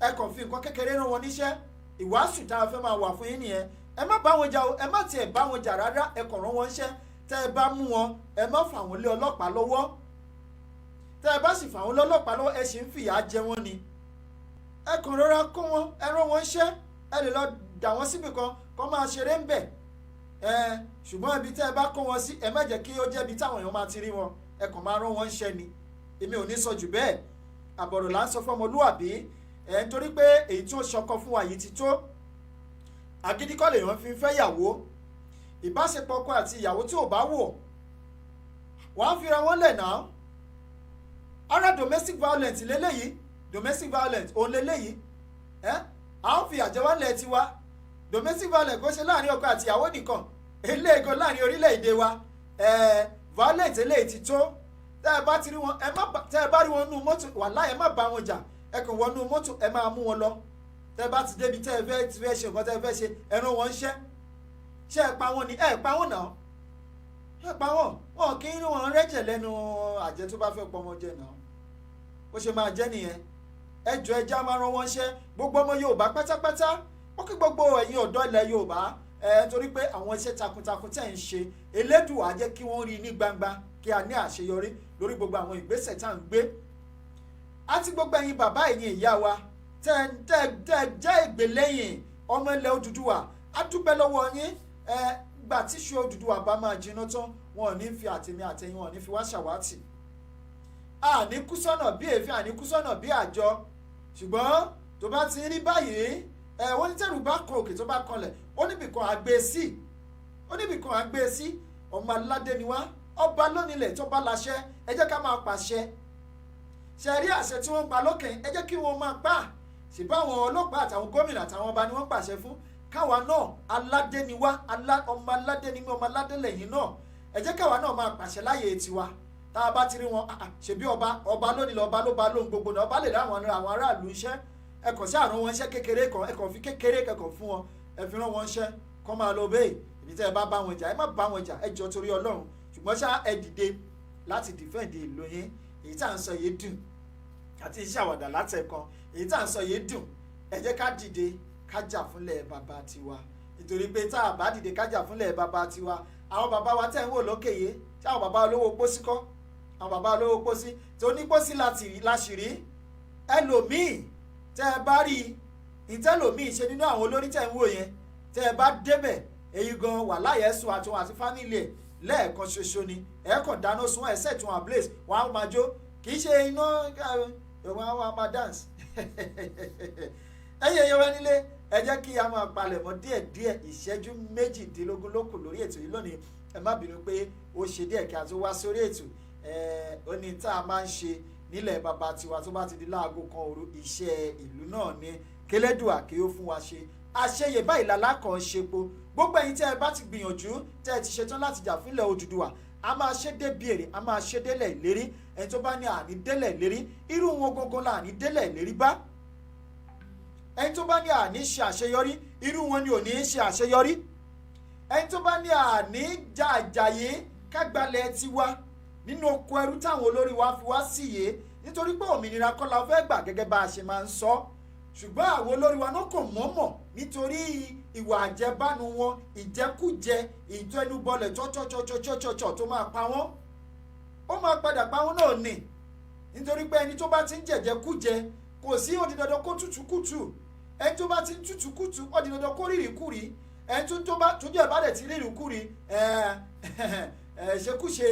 ẹ kàn fi nǹkan kékeré rán wọn níṣẹ́ ìwàásù tá a fẹ́ máa wà fún yín nìyẹn ẹ má bá wọn jà o ẹ má tiẹ̀ bá wọn jà rárá ẹ kàn rán wọn níṣẹ́ tẹ́ ẹ bá mú wọn ẹ má fà wọ́n lé ọlọ́pàá lọ́wọ́ tẹ́ ẹ bá sì fà wọ́n lé ọlọ́pàá lọ́wọ́ ẹ sì ń fìyà jẹ wọ́n ni ẹ kàn rọra kó wọn ẹ rán wọn níṣẹ́ ẹ lè lọ dà wọ́n síbì kan kó máa ṣeré ń bẹ̀ ṣùgbọ́n ibi tẹ́ ẹ bá kó wọn sí ẹ má jẹ́ kí ó jẹ́ ibi táwọn èèyàn máa ti rí wọn ẹ kàn máa rán wọn níṣẹ́ ni èmi ò ní sọ jù bẹ́ẹ̀ àbọ̀rọ̀ là ń sọ fọmọlúwàbí nítorí pé èyí tí ó ṣọkọ fún wa yìí ti tó agídíkọ́ lèèyàn fi ń fẹ́ yàwó ìbáṣepọ̀ ọkọ àti ìyàwó tí ò bá wò wọ́n á fira wọn lẹ̀ náà ara domestic violence lélẹ́yìí domestic violence òun lélẹ́yìí à ń fi àjẹwálẹ̀ tiwa domestic violence kò ṣe láàrin ọkọ àti ìyàwó nìkan eléèkó láàrin orílẹ̀-èdè wa violence eléyìí ti tó tẹ́ ẹ bá ti rí wọn tẹ́ ẹ bá rí wọn nú mọ́tò wàláhì ẹ má bá wọn jà ẹ kàn wọnú mọ́tò ẹ máa mú wọn lọ tẹ́ ẹ bá ti débi tẹ́ ẹ fẹ́ ṣe nǹkan tẹ́ ẹ fẹ́ ṣe ẹ rán wọn ṣẹ́ ṣé ẹ pa wọn ni ẹ pa wọn náà ẹ pa wọn kì í rí wọn rẹ́jẹ̀ lẹ́nu àjẹ tó bá fẹ́ pọ́ wọn jẹ náà ó ṣe máa jẹ́ nìyẹn ẹ jọ ẹja máa rán wọn ṣẹ́ gbogbo ọmọ Yorùbá pátápátá wọ́n kí gbogbo ẹ̀yin ọ̀dọ́ ilẹ̀ Yorùbá torí pé àwọn iṣẹ́ takuntakun tẹ̀ ń ṣe Elédùà jẹ́ kí wọ́n rí ní gbangba kí a ní àṣeyọrí lórí gbogbo àwọn ìgbésẹ̀ tá à ń gbé àti gbogbo ẹ̀yin bàbá ẹ̀yin ìyá wa tẹ́ jẹ́ ìgbèlẹ́yìn ọmọ ilẹ̀ Odùduwà á dúpẹ́ lọ́wọ́ yín gbà tíṣu Odùduwà bá máa jiná tán wọn ò ní fi àtẹ̀mí àtẹ̀yìn wọn ò ní fi wá ṣàwátì àní kú sọ́nà bí èéfín àní kú sọ́nà bí àjọ ṣùgbọ́n tó bá ti rí báyìí wọ́n ní tẹ́rù bá kan òkè tó bá kanlẹ̀ ó níbìkan àgbé sí ọmọ aládé ni wá ọba lónìlẹ̀ tó bá láṣẹ ẹ jẹ́ ká máa pàṣẹ ṣe rí àṣẹ tí wọ́n pa lókè ẹ jẹ́ kí wọ́n máa pa ṣùgbọ́n àwọn ọlọ́pàá àtàwọn gómìnà àtàwọn ọba ni wọ́n pàṣẹ fún káwa náà aládé ni wá ọmọ aládé ni mí ọmọ aládé lẹ́yìn náà ẹ jẹ́ káwa náà máa pàṣẹ láyè tiwa tá a bá ti rí wọn ṣèbí ọba lónìlẹ̀ ọba ló ba lóhun gbogbo náà ọba lè dá àwọn aráàlú iṣẹ́ ẹ kàn sí àrùn wọn iṣẹ́ kékeré kan ẹ kàn fi kékeré kẹkàn fún wọn ẹ fi rán wọn iṣẹ́ kọ́ máa lọ bẹ́ẹ̀ ibi tẹ́ ẹ bá bá wọn jà ẹ má bá wọn jà ẹ jọ torí Ọlọ́run ṣùgbọ́n ṣá ẹ dìde láti dìfẹ́ǹdì ìlú yín èyí tá à ń sọ yìí dùn àti iṣẹ́ àwàdà látẹ̀kan èyí tá à ń sọ yìí dùn ẹ jẹ́ ká dìde ká jà fúnlẹ̀ bàbá tiwa nítorí pé tá a bá dìde ká jà fúnlẹ̀ bàbá tiwa àwọn bàbá wa tẹ̀ ń wò lókè yìí ṣé àwọn bàbá olówó pósí kọ́ àwọn bàbá olówó pósí tó ní pósí láṣìírí ẹlòmíì tẹ́ ẹ bá rí ìtẹ́lòmíì ṣe nínú àwọn olórí tẹ́ ń wò yẹn tẹ́ ẹ bá débẹ̀ èyí gan wà láyé ẹ̀sùn àtúnwò àti fámìlì ẹ̀ lẹ́ẹ̀kan ṣoṣo ni ẹ̀ẹ́kàn dáná sun ẹ̀sẹ̀ tún wà blaze wọ́n á máa jó kì í ṣe iná wọ́n á máa dance ẹ̀yin èèyàn wa nílé ẹ jẹ́ kí a máa palẹ̀mọ́ díẹ̀díẹ̀ ìṣẹ́jú méjìdínlógún ló kù lórí ètò yìí lónìí ẹ má bínú pé ó ṣe díẹ̀ kí a tó wá sórí ètò ó ní tá a máa ń ṣe nílẹ̀ bàbá tiwa tó bá ti di láago kan òru iṣẹ́ ìlú náà ní kélédùà kí ó fún wa ṣe àṣeyè báyìí lálákàn ṣepo gbogbo ẹ̀yin tẹ́ ẹ bá ti gbìyànjú tẹ́ ẹ ti ṣetán láti jà fúnlẹ̀ Odùduwà a máa ṣe débi èrè a máa ṣe délẹ̀ ìlérí ẹni tó bá ní àní délẹ̀ ìlérí irú wọn gangan là ní délẹ̀ ìlérí bá ẹni tó bá ní àní ṣe àṣeyọrí irú wọn ni ò ní ṣe àṣeyọrí ẹni tó bá ní àní jà àjàyè kágbálẹ̀ tiwa nínú oko ẹrú táwọn olórí wa fi wá síyè nítorí pé òmìnira kọ́ la fẹ́ gbà gẹ́gẹ́ bá a ṣe máa ń sọ ṣùgbọ́n àwọn olórí wa náà kò mọ̀ọ́mọ̀ nítorí ìwà àjẹbánu wọn ìjẹkújẹ ìtẹnubọlẹ̀ tọ́tọ́tọ́tọ́tọ́ tó máa pa wọ́n ó máa padà pa wọ́n náà nì nítorí pé ẹni tó bá ti ń jẹ̀jẹ̀kújẹ kò sí ó di dandan kó tútùkùtù ẹni tó bá ti ń tútùkùtù ó di dandan kó rírìkúrì ẹni tó jẹ́ ìbálẹ̀ tí rírìkúrì ṣekúṣe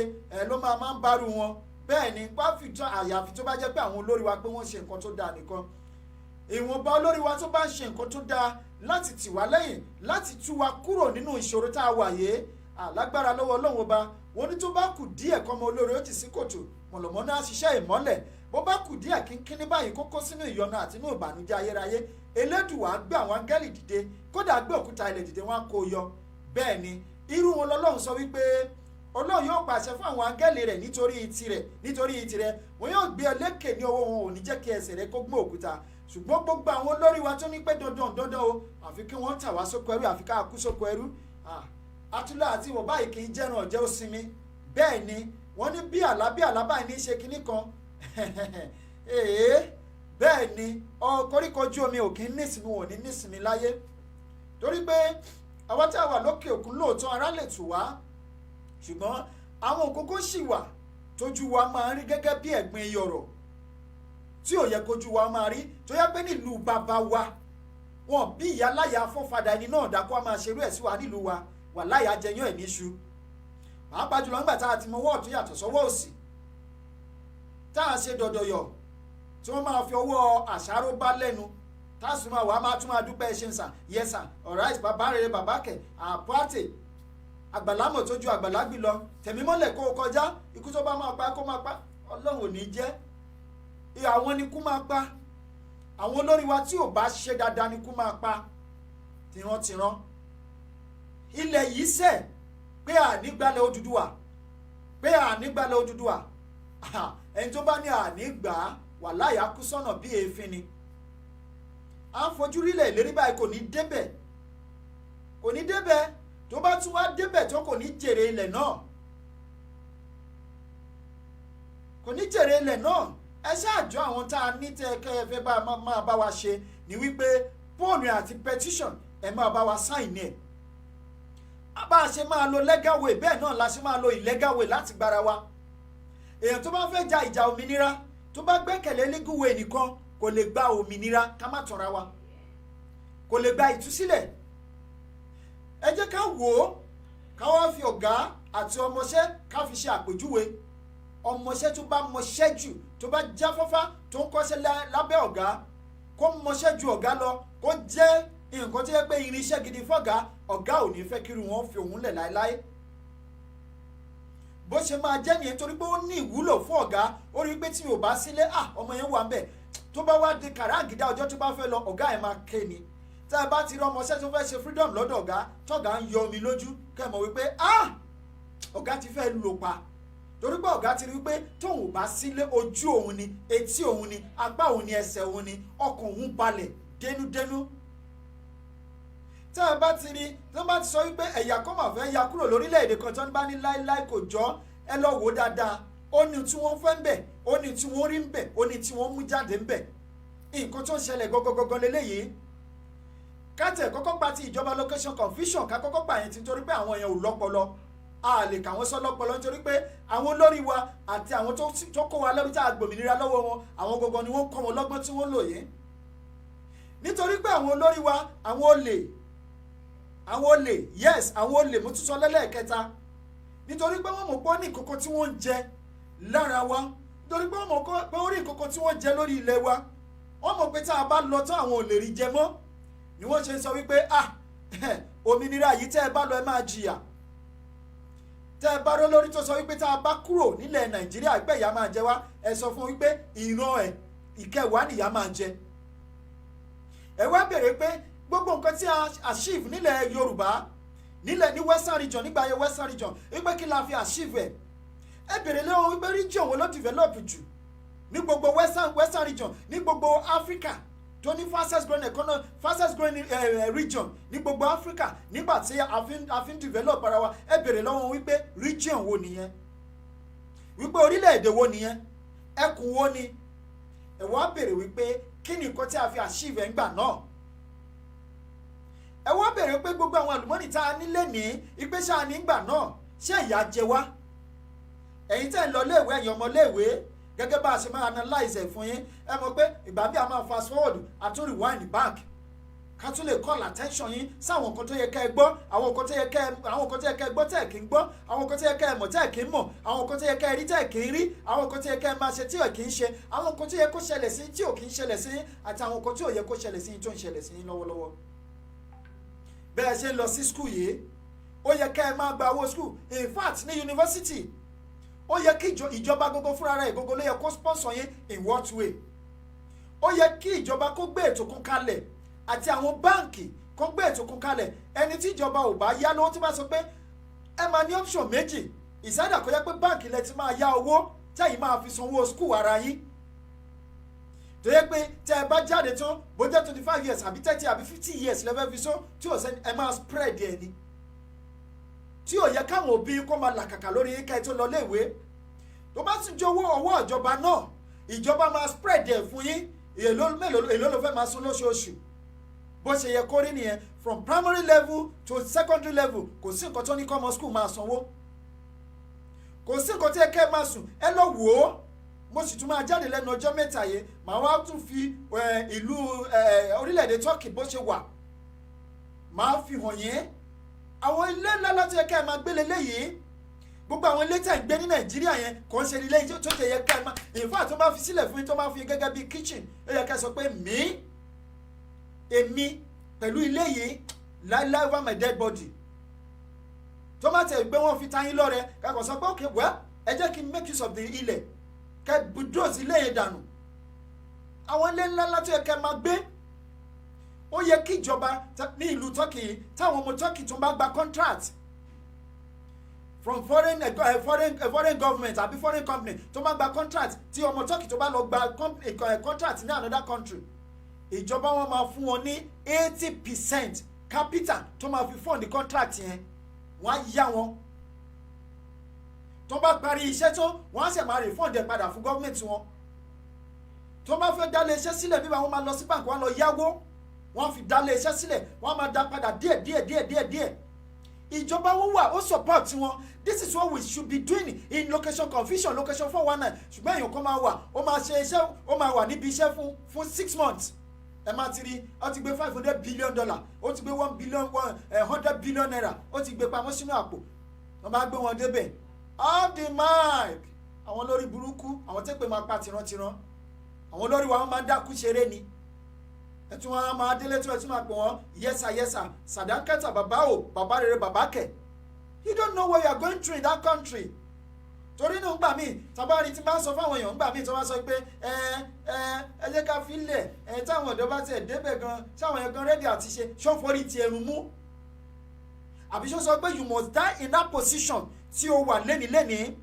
ló máa ń bárù wọn bẹ́ẹ̀ ni pàfitán àyàfi tó bá jẹ́ pé àwọn olórí wa pé wọ́n ṣe nǹkan tó dáa nìkan ìwọ̀nba olórí wa tó bá ń ṣe nǹkan tó dáa láti tì wá lẹ́yìn láti tú wa kúrò nínú ìṣòro tá a wà yé alágbára lọ́wọ́ Ọlọ́run ọba wọn ní tó bá kù díẹ̀ kọ́mọ olórí ó ti sí kòtò mọ̀lọ́mọ́ná ṣiṣẹ́ ìmọ́lẹ̀ bó bá kù díẹ̀ kínkínní báyìí kó kó sínú ìyọnu àti inú ìbànújẹ́ ayérayé elédùwà gbé àwọn áńgẹ́lì dìde kódà gbé òkúta ilẹ̀ dìde wọn kó yọ. bẹ́ẹ̀ ni irú wọn lọ́lọ́run sọ wípé ọlọ́run yóò pàṣẹ fún àwọn áńgẹ́lì rẹ̀ nítorí tirẹ̀ wọn yóò gbé ẹlẹ́kẹ̀ ní ọwọ́ wọn ò ní jẹ́ kí ẹsẹ̀ rẹ̀ kó gbé òkúta. ṣùgbọ́n gbogbo àwọn olórí wa tó ní pé dandan o àfi kí wọ́n tà wá sóko ẹrú àfi ká kú sóko ẹrú. atúlá àti ìwọ̀ báyìí kì í jẹ́ràn ọ̀jẹ́ ó sinmi. bẹ́ẹ̀ ni wọ́n ní bí àlá báyìí ní í ṣe kinní kan bẹ́ẹ̀ ni koríko ojú omi ò kí ń nísìmí wọn ò ní nísìmí láyé torí pé àwọn tí a wà lókè òkun lóòótọ́ ara lè tù wá ṣùgbọ́n àwọn òkókó sì wà tójú wa máa ń rí gẹ́gẹ́ bí ẹ̀gbin yọ̀rọ̀ tí ò yẹ kójú wa máa rí tó yẹ pé nílùú bàbá wa wọn bí ìyá láyà fọ́fadà ẹni náà dákọ́ máa ṣerú ẹ̀ sí wa nílùú wa wà láyà jẹyàn ẹ̀ níṣu pàápàá jùlọ nígbà tá a ti mọ ọwọ́ ọ̀tún yàtọ̀ sọ́wọ́ òsì tá a ṣe dọ̀dọ̀yọ̀ tí wọ́n máa fi ọwọ́ àṣàrò bá lẹ́nu tá a sì máa wà á máa tún máa dúpẹ́ ṣe ń sàn yẹsà ọ̀ráìsì bàbá rere bàbá kẹ̀ àpáàtè àgbàlámọ̀ tó ju àgbàlágbì lọ tẹ̀mí mọ́lẹ̀ kó o kọjá ikú tó bá máa pa kó máa pa ọlọ́run ò ní jẹ́ àwọn ni kú máa pa àwọn olórí wa tí ò bá ṣe dáadáa ni kú máa pa tìrantìran ilẹ̀ yìí sẹ̀ pé ànígbàlẹ̀ Odùduwà ẹni tó bá ní ànígbà wà láyà kú sọ́nà bí èéfín ni à ń fojú rílẹ̀ ìlérí báyìí kò ní débẹ̀ tó bá tún wá débẹ̀ tó kò ní jèrè ilẹ̀ náà ẹ ṣáàjọ àwọn tá a ní tẹ́ ẹ fẹ́ máa bá wa ṣe ni wípé póònù àti petition ẹ máa bá wa sáìn ẹ̀ bá a ṣe máa lo legal way bẹ́ẹ̀ náà la ṣe máa lo illegal way láti gbára wa èèyàn tó bá fẹ́ ja ìjà òmìnira tó bá gbẹ́kẹ̀lé legal way nìkan kò lè gba òmìnira ká má tanra wa kò lè gba ìtúsílẹ̀ ẹ jẹ́ ká wò ó ká wá fi ọ̀gá àti ọmọṣẹ́ ká fi ṣe àpèjúwe ọmọṣẹ́ tó bá mọṣẹ́ jù tó bá jáfáfá tó ń kọ́ṣẹ́ lábẹ́ ọ̀gá kó mọṣẹ́ ju ọ̀gá lọ kó jẹ́ nǹkan tó yẹ pé irinṣẹ́ gidi fọ́gá ọ̀gá ò ní fẹ́ kiri wọn fi òun lẹ̀ láéláé bó ṣe máa jẹ́ nìyẹn torí pé ó ní ìwúlò fún ọ̀gá ó rí pé tí mi ò bá sílé ọmọ yẹn wà ń bẹ̀ tó bá wá di kàràgídá ọjọ́ tó bá fẹ́ lọ ọ̀gá ẹ̀ máa ké ni tá a bá ti rí ọmọọṣẹ́ tó fẹ́ ṣe freedom lọ́dọ̀ ọ̀gá tọ́gà ń yọ omi lójú kẹ́ mọ̀ wípé ọ̀gá ti fẹ́ lò pa torí pé ọ̀gá ti rí wípé tóun ò bá sílé ojú òun ni etí òun ni apá òun ni ẹsẹ̀ òun ni ọkàn òun balẹ̀ dénúdénú tá a bá ti rí tó bá ti sọ wípé ẹ̀yà kan máa fẹ́ ya kúrò lórílẹ̀‐èdè kan tó ń bá ní láéláé kò jọ ẹ lọ wò dáadáa ó ní tí wọ́n fẹ́ ń bẹ̀ ó ní tí wọ́n rí ń bẹ̀ ó ní tí wọ́n mú jáde ń bẹ̀ nǹkan tó ń ṣẹlẹ̀ gọ́gọ́gọ́gọ́ lélẹ́yìí kátẹ̀ kọ́kọ́ pa ti ìjọba location confusion ká kọ́kọ́ pa yẹn ti torí pé àwọn èèyàn ò lọ́pọlọ a lè kà wọ́n sọ lọ́pọlọ nítorí pé àwọn olórí wa àti àwọn tó kó wa lẹ́rú tá a gbòmìnira lọ́wọ́ wọn àwọn gbogbo ni wọ́n kọ́ wọn lọ́gbọ́n tí wọ́n lò yìí nítorí pé àwọn olórí wa àwọn olè yes àwọn olè mo tún sọ lẹ́lẹ́ẹ̀kẹta nítorí pé wọ́n mọ̀ pé ó ní ìkókó tí wọ́n ń jẹ lára wa nítorí pé wọ́n mọ̀ pé ó rí ìkókó tí wọ́n jẹ lórí ilẹ̀ wa wọ́n mọ̀ pé tá a bá lọ tán àwọn ò lè rí jẹ mọ́ ni wọ́n ṣe ń sọ wípé òmìnira yìí tẹ́ ẹ bá lọ ẹ máa jìyà tẹ́ ẹ bá rọ́ lórí tó sọ wípé tá a bá kúrò nílẹ̀ Nàìjíríà pé ìyà máa jẹ wá ẹ sọ fún wípé ìran ìkẹwàá nìyà máa jẹ ẹ wá béèrè pé gbogbo nǹkan tí a achieve nílẹ̀ Yorùbá ní Western region nígbà ayé Western region wípé kí la fi achieve ẹ béèrè lọ́wọ́ wípé region wo ló develop jù ní gbogbo Western region ní gbogbo Africa tó ní fastest growing region ní gbogbo Africa nígbà tí a fi ń develop ara wa ẹ béèrè lọ́wọ́ wípé region wo nìyẹn wípé orílẹ̀-èdè wo nìyẹn ẹkùn wo ni ẹ wá béèrè wípé kí ni nǹkan tí a fi achieve ẹ̀ ńgbà náà ẹ wá béèrè pé gbogbo àwọn àlùmọ́nì tá a nílé ní ipé ṣáà nígbà náà ṣé ìyà jẹ wá ẹ̀yin tẹ́ ń lọ léèwé ẹ̀yin ọmọ léèwé gẹ́gẹ́ bá a ṣe máa analyze ẹ̀ fún yín ẹ mọ̀ pé ìgbà bí a máa fast forward àtún rewind back ká tún lè call attention yín sáwọn nǹkan tó yẹ kẹ́ ẹ gbọ́ àwọn nǹkan tó yẹ kẹ́ ẹ gbọ́ tẹ́ ẹ̀ kí ń gbọ́ àwọn nǹkan tó yẹ kẹ́ ẹ mọ̀ tẹ́ ẹ̀ kí ń mọ̀ àwọn nǹkan tó yẹ kẹ́ ẹ rí tẹ́ ẹ̀ kí ń rí àwọn nǹkan tó yẹ kẹ́ ẹ máa ṣe tí ẹ̀ kí ń ṣe àwọn nǹkan tó yẹ kó ṣẹlẹ̀ sí tí ò kí ń ṣẹlẹ̀ sí àti àwọn nǹkan tí ò yẹ kó ṣẹlẹ̀ sí tó ń ṣẹlẹ̀ sí lọ́wọ́lọ́wọ́ bẹ́ẹ̀ ṣe ń lọ sí skul yìí ó yẹ kẹ́ ẹ máa gba owó skul in fact ní yunifásitì ó yẹ kí ìjọba gógó fúnra rẹ̀ gógó ló yẹ kó sponsor yín in what way. Ó yẹ kí ìjọba kó gbé ètò kan kalẹ̀ àti àwọn báǹkì kó gbé ètò kan kalẹ̀. Ẹni tí ìjọba ò bá yá lówó tí bá sọ pé ẹ máa ní option méjì, ìsáyẹ̀dà kó yẹ pé báǹkì lẹ ti máa yá owó tẹ́yìn máa fi sanwó school ara yín. Tó yẹ pé tẹ́ ẹ bá jáde tán bó jẹ́ 25 years àbí 30 àbí 50 years lẹ́fẹ́ fi so tí ò sẹ́ni ẹ máa spread ẹ̀ ni. Tí ò yẹ káwọn òbí kó máa làkàkà lórí ká ẹ tó lọ léèwé. Tó bá tún jẹ́ ọwọ́ ìjọba náà, ìjọba máa spread ẹ̀ fún yín. Èló ló fẹ́ máa san lóṣooṣù. Bó ṣe yẹ kó rí nìyẹn from primary level to secondary level kò sí nǹkan tó ní kọ́mọ school máa sanwó. Kò sí nǹkan tí ẹ kẹ́ ẹ máa sùn ẹ lọ wò ó. Mo sì tún máa jáde lẹ́nu ọjọ́ mẹ́ta yẹn màá wá tún fi ìlú orílẹ̀-èdè Turkey bó ṣe wà màá fi hàn yẹn. Àwọn ilé ńlá láti yẹ kẹ́ ẹ máa gbélé léyìí gbogbo àwọn ilé tẹ̀ ń gbé ní Nàìjíríà yẹn kò ń ṣe ilé tó ṣe yẹ kẹ́ ẹ máa in fact tó bá fi sílẹ̀ fún yín tó bá fi gẹ́gẹ́ bí kitchen ó yẹ kẹ́ ẹ sọ pé èmi pẹ̀lú ilé yìí láíláí over my dead body. Tó má tẹ̀ gbé wọn fi ta yín lọ́rẹ kakọ̀ sọ pé okay well ẹ jẹ́ kí n make use of the ilẹ̀ kẹ́ bulldoze ilé yẹn dànù. Àwọn ilé ńlá láti yẹ kẹ́ ẹ máa gbé. Ó yẹ kí ìjọba ní ìlú Turkey táwọn ọmọ Turkey tó bá gba contract from foreign government àbí foreign company tó bá gba contract tí ọmọ Turkey tó bá lọ gba contract ní another country ìjọba wọn máa fún wọn ní 80% capital tó máa fi fund the contract yẹn wọ́n á yá wọn. Tó bá parí iṣẹ́ tó wọ́n á sì máa refund ẹ̀ padà fún government wọn. Tó bá fẹ́ dálé iṣẹ́ sílẹ̀ bí wọ́n máa lọ sí bank wọ́n lọ yáwó wọ́n fi dálé iṣẹ́ sílẹ̀ wọ́n máa dá padà díẹ̀. Ìjọba wọn wà ó support wọn. This is what we should be doing in location confusion location 419 ṣùgbọ́n èèyàn kan máa wà ó máa ṣe iṣẹ́ ó máa wà níbi iṣẹ́ fún 6 months. Ẹ máa ti rí ó ti gbé $500 billion ó ti gbé $100 billion naira ó ti gbé pamọ́ sínú àpò wọ́n bá gbé wọn débẹ̀ off the mic àwọn lórí burúkú àwọn tẹ́ pé máa pa tìrantìran àwọn lórí wa wọ́n máa dákú ṣeré ni ẹtún wọn máa délé tí wọ́n tún máa pè wọ́n yẹ́sà sàdánkẹ́tà bàbá o bàbá rere bàbá kẹ̀. You don't know what you are going through in that country. Torí náà ńgbà míì tabari tí bá ń sọ fáwọn èèyàn ńgbà míì tí wọ́n sọ pé ẹ jẹ́ ká fi lẹ̀ táwọn ọ̀dọ́ bá tiẹ̀ débẹ̀ gan táwọn yẹn gan rẹ́dí àti ṣe ṣọ́fọ́rí ti ẹnu mú. Àbí ṣó sọ pé you must die in that position tí o wà lẹ́nìí.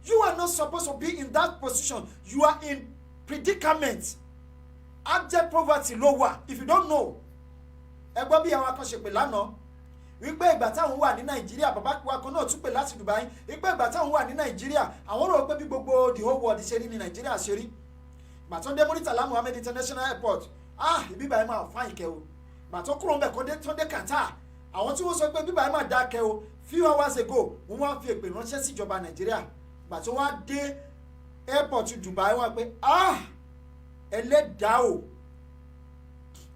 You are not supposed to be in that position. You are in predicament. Abject poverty ló wà if you don't know. Ẹ gbọ́ bí àwọn akọ́ṣe pè lánàá wípé ìgbà táwọn wà ní Nàìjíríà bàbá wa kan náà tún pè láti Dubai wípé ìgbà táwọn wà ní Nàìjíríà àwọn rò pé bí gbogbo the whole world ṣe rí ní Nàìjíríà ṣe rí. Ìgbà tó ń dé Muritala Muhammed International Airport bíbá ẹ máa fáyìn kẹ́ o. Ìgbà tó kúrò ń bẹ̀ kó tó dé Qatar àwọn tí wọ́n sọ pé bíbá ẹ máa dá kẹ́ o few hours ago wọ́n wá fi èpè ránṣẹ́ sí ìjọba Nàìjíríà. Ìgbà tó wá dé airport Dubai wọ́n pé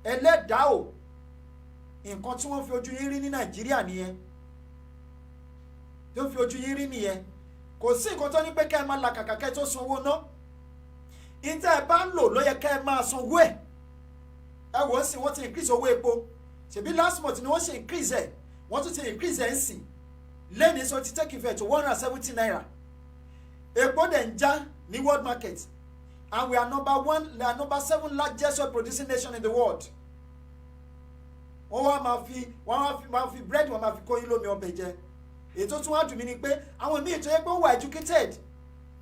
ẹlẹ́dàá o nǹkan tí wọ́n fi ojú yín rí ní Nàìjíríà nìyẹn tó fi ojú yín rí nìyẹn kò sí nǹkan tó ní pé kẹ́ ẹ máa làkàkà kẹ́ ẹ tó sanwó ná ìtẹ́ ẹ bá ń lò ló yẹ kẹ́ ẹ máa sanwó ẹ̀ ẹ wò ó sì wọ́n ti increase owó epo ṣèbí last month ni wọ́n ṣe increase ẹ̀ wọ́n tún ti increase ẹ̀ ń sìn lẹ́ni sọ ti take effect to 170 naira epo dẹ̀ ń já ní world market and we are number 7 largest oil producing nation in the world. Wọ́n máa fi bread wọ́n máa fi kó yín lómi ọbẹ̀ jẹ. Ètò tí wọ́n á dùn mí ni pé àwọn míì tó yẹ pé ó wà educated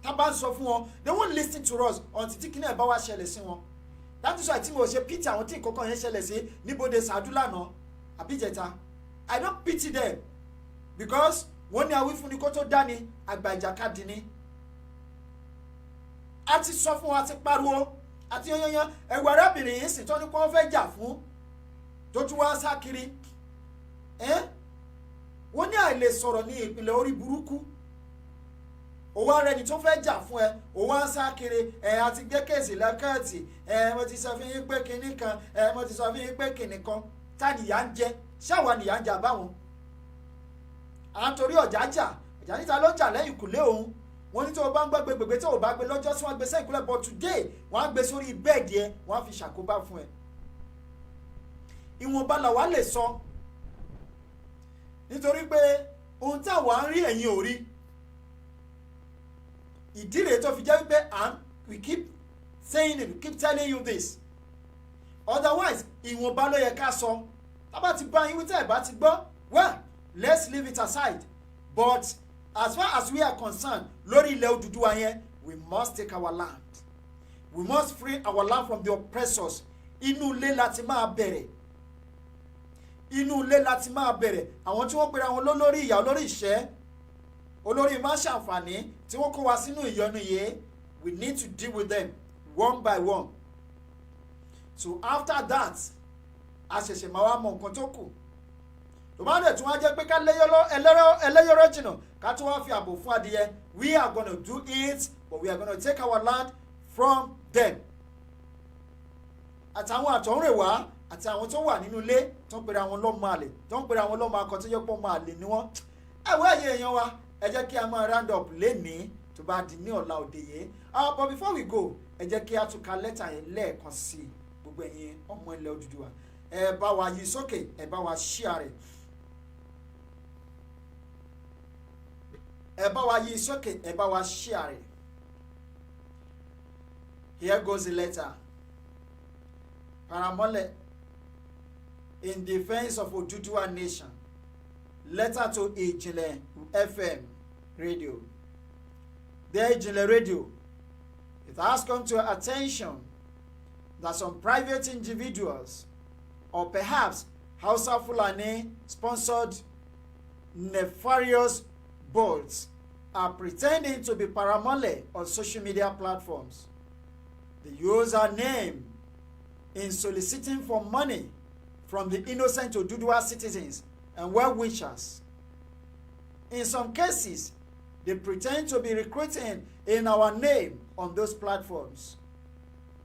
tá bá ń sọ fún wọn they won't listen to us until tí kíní ẹ̀ bá wá ṣẹlẹ̀ sí wọn. That is why tí mo ṣe pity àwọn tí nǹkan kan yẹn ṣẹlẹ̀ sí níbodè sàdúlànà àbíjẹta. I don't pity them because wọ́n ní awífúnni kó tó dání àgbà ìjàkadì ni. A ti sọ fún wa ti pariwo àti yanyan ẹ̀wọ̀ arábìnrin yìí sì tọ́ ní kó wọ́n fẹ́ jà fún tó tún wá sá kiri wọ́n ní àìlè sọ̀rọ̀ ní ìpìlẹ̀ orí burúkú òwò ara ẹni tó fẹ́ jà fún ẹ òwò á sá kiri àti gbé kéèsì lẹ́kẹ̀ẹ́tì mo ti sọ fún yín pé kinní kan mo ti sọ fún yín pé kinní kan tá nìyà ń jẹ ṣáwa nìyà ń jà báwọn à ń torí ọ̀jà níta ló ń jà lẹ́yìn ìkùlé òun wọ́n ní tí o bá ń gbọ́ gbègbè tí o bá gbé lọ́jọ́ sí wọ́n gbé sẹ́yìn kúlẹ̀ but today wọ́n á gbé sórí bẹ́ẹ̀dì ẹ wọ́n á fi ṣàkóbá fún ẹ. Ìwọ̀nba làwa lè sọ nítorí pé ohun tí àwa ń rí ẹ̀yin ò rí ìdí rèé tó fi jẹ́ wípé we keep saying it, we keep telling you this. Otherwise ìwọ̀nba ló yẹ ká sọ. Tábà ti bá yín wí tẹ́ ẹ̀ bá ti gbọ́, well, let's leave it aside. But as far as we are concerned, lórí ilẹ̀ Odùduwà yẹn, we must take our land. We must free our land from the oppressors. Inú ilé láti máa bẹ̀rẹ̀. Inú ilé láti máa bẹ̀rẹ̀. Àwọn tí wọ́n pera wọn lólórí ìyà, olórí ìṣẹ́, olórí má ṣàǹfààní, tí wọ́n kó wa sínú ìyọnu yìí, we need to deal with them one by one. So after that, a ṣẹ̀ṣẹ̀ máa wá mọ nǹkan tó kù. Tó bá dẹ̀ tún wá jẹ́ pé ká ẹlẹ́yọrọ jìnnà ká tún wá fi ààbò fún adìyẹ, we are gonna do it, but we are gonna take our land from them. Àtàwọn àtọ̀húnrèwá àti àwọn tó wà nínú ilé tó ń pera wọn lọ́mọ àlè, tó ń pera wọn lọ́mọ akọ tó yẹ pọ̀ mọ́ àlè ni wọ́n. Ẹ̀wọ́ ẹ̀yẹ èèyàn wa, ẹ jẹ́ kí a máa round up lénìí tó bá di ní ọ̀la òde yìí. But before we go, ẹ jẹ́ kí a tún ka lẹ́tà yẹn lẹ́ẹ̀kan sí i, gbogbo ẹ̀yin ọmọ ilẹ̀ Odùduwà. Ẹ bá wa yí sókè, ẹ bá wa share rẹ̀. Ẹ bá wa yí sókè, ẹ bá wa share rẹ̀. Here goes the letter. Paramole, in defense of Odùduwà nation. Letter to Ijinle FM radio. Dear Ijinle radio, it has come to our attention that some private individuals, or perhaps Hausa Fulani sponsored nefarious boards, are pretending to be Paramole on social media platforms. They use our name in soliciting for money from the innocent Odùduwà citizens and well-wishers. In some cases, they pretend to be recruiting in our name on those platforms,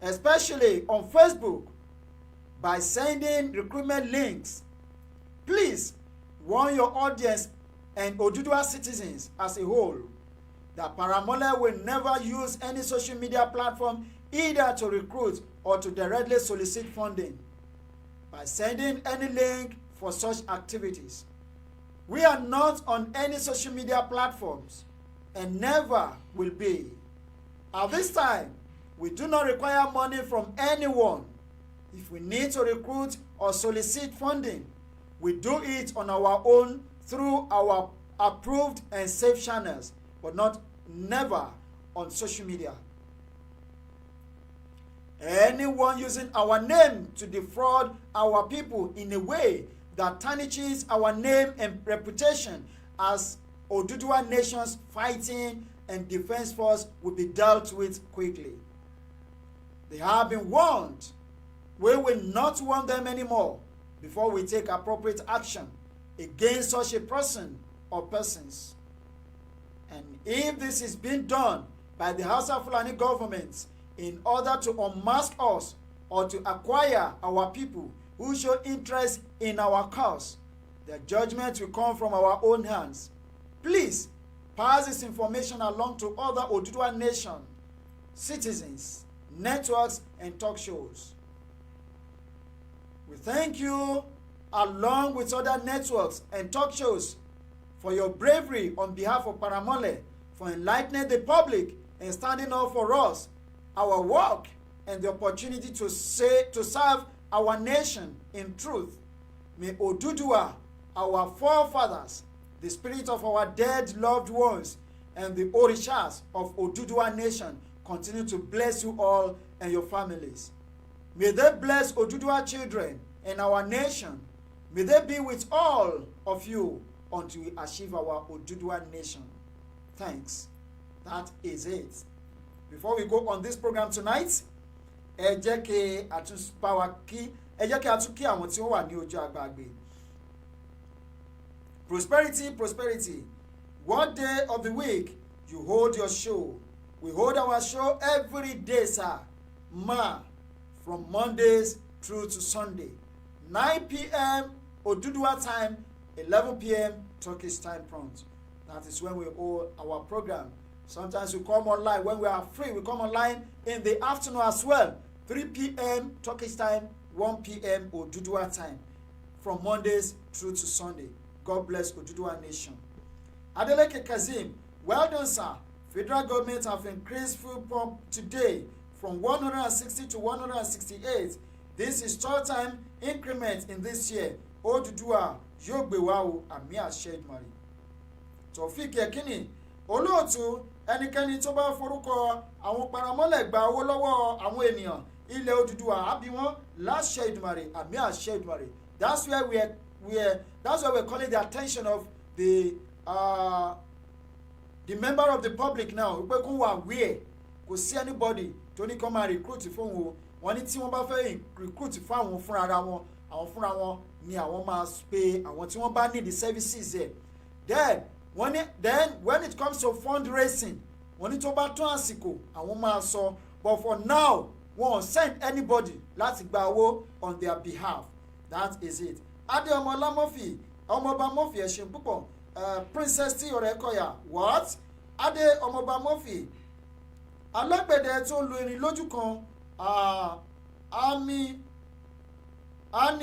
especially on Facebook, by sending recruitment links. Please warn your audience and Odùduwà citizens as a whole that Paramole will never use any social media platform either to recruit or to directly solicit funding by sending any link for such activities. We are not on any social media platforms and never will be. At this time, we do not require money from anyone. If we need to recruit or solicit funding, we do it on our own through our approved and safe channels, but never on social media. Anyone using our name to defraud our people in a way that tarnishes our name and reputation as Odùduwà Nation's fighting and defense force will be dealt with quickly. They have been warned. We will not warn them anymore before we take appropriate action against such a person or persons. And if this is being done by the Hausa Fulani government in order to unmask us or to acquire our people who show interest in our cause, the judgment will come from our own hands. Please pass this information along to other Odùduwà Nation citizens, networks, and talk shows. We thank you, along with other networks and talk shows, for your bravery on behalf of Paramole, for enlightening the public and standing up for us, our work, and the opportunity to serve our nation in truth. May Odùduwà, our forefathers, the spirit of our dead loved ones, and the Orishas of Odùduwà Nation continue to bless you all and your families. May they bless Odùduwà children and our nation. May they be with all of you until we achieve our Odùduwà Nation. Thanks. That is it. Before we go on this program tonight, ẹ jẹ́ kí a tún kí àwọn tí wọ́n wà ní ojú agbágbé. Prosperity. What day of the week you hold your show? We hold our show every day, sir. From Mondays through to Sunday. 9 p.m. Odùduwà time, 11 p.m. Turkish time prompt. That is when we hold our program. Sometimes we come online when we are free. We come online in the afternoon as well. 3 p.m. Turkish time, 1 p.m. Odùduwà time. From Mondays through to Sunday. God bless Odùduwà Nation. Adeleke Kazim, well done, sir. Federal government have increased fuel pump today from 160 to 168. This is third time increment in this year. Odùduwà yóò gbé wa o, àmì àṣẹ Èdùmàrè. Taofeek Yekini olóòtú ẹnikẹ́ni tó bá forúkọ àwọn paramọ́lẹ̀ gba owó lọ́wọ́ àwọn ènìyàn ilẹ̀ Odùduwà á bí wọ́n láṣẹ Èdùmàrè, àmì àṣẹ Èdùmàrè. That's where we're calling the attention of the member of the public now. Pé kó wà wíẹ̀ kò sí anybody tó ní kó máa recruit fún wọn. Wọ́n ní tí wọ́n bá fẹ́ recruit fún àwọn fúnra ara wọn, àwọn fúnra wọn ni àwọn máa pe àwọn tí wọ́n bá need the services ẹ̀. Then when it comes to fundraising, wọ́n ní tó bá tún àsìkò àwọn máa sọ. But for now, wọ́n send anybody láti gba owó on their behalf. That is it. Adé Ọmọọlá Murphy, Ọmọọba Murphy, ẹ ṣé púpọ̀. Princess T Ọ̀rẹ́kọ̀yà, what? Adé Ọmọọba Murphy, alágbẹ̀dẹ tó lu irin lójú kan, àmì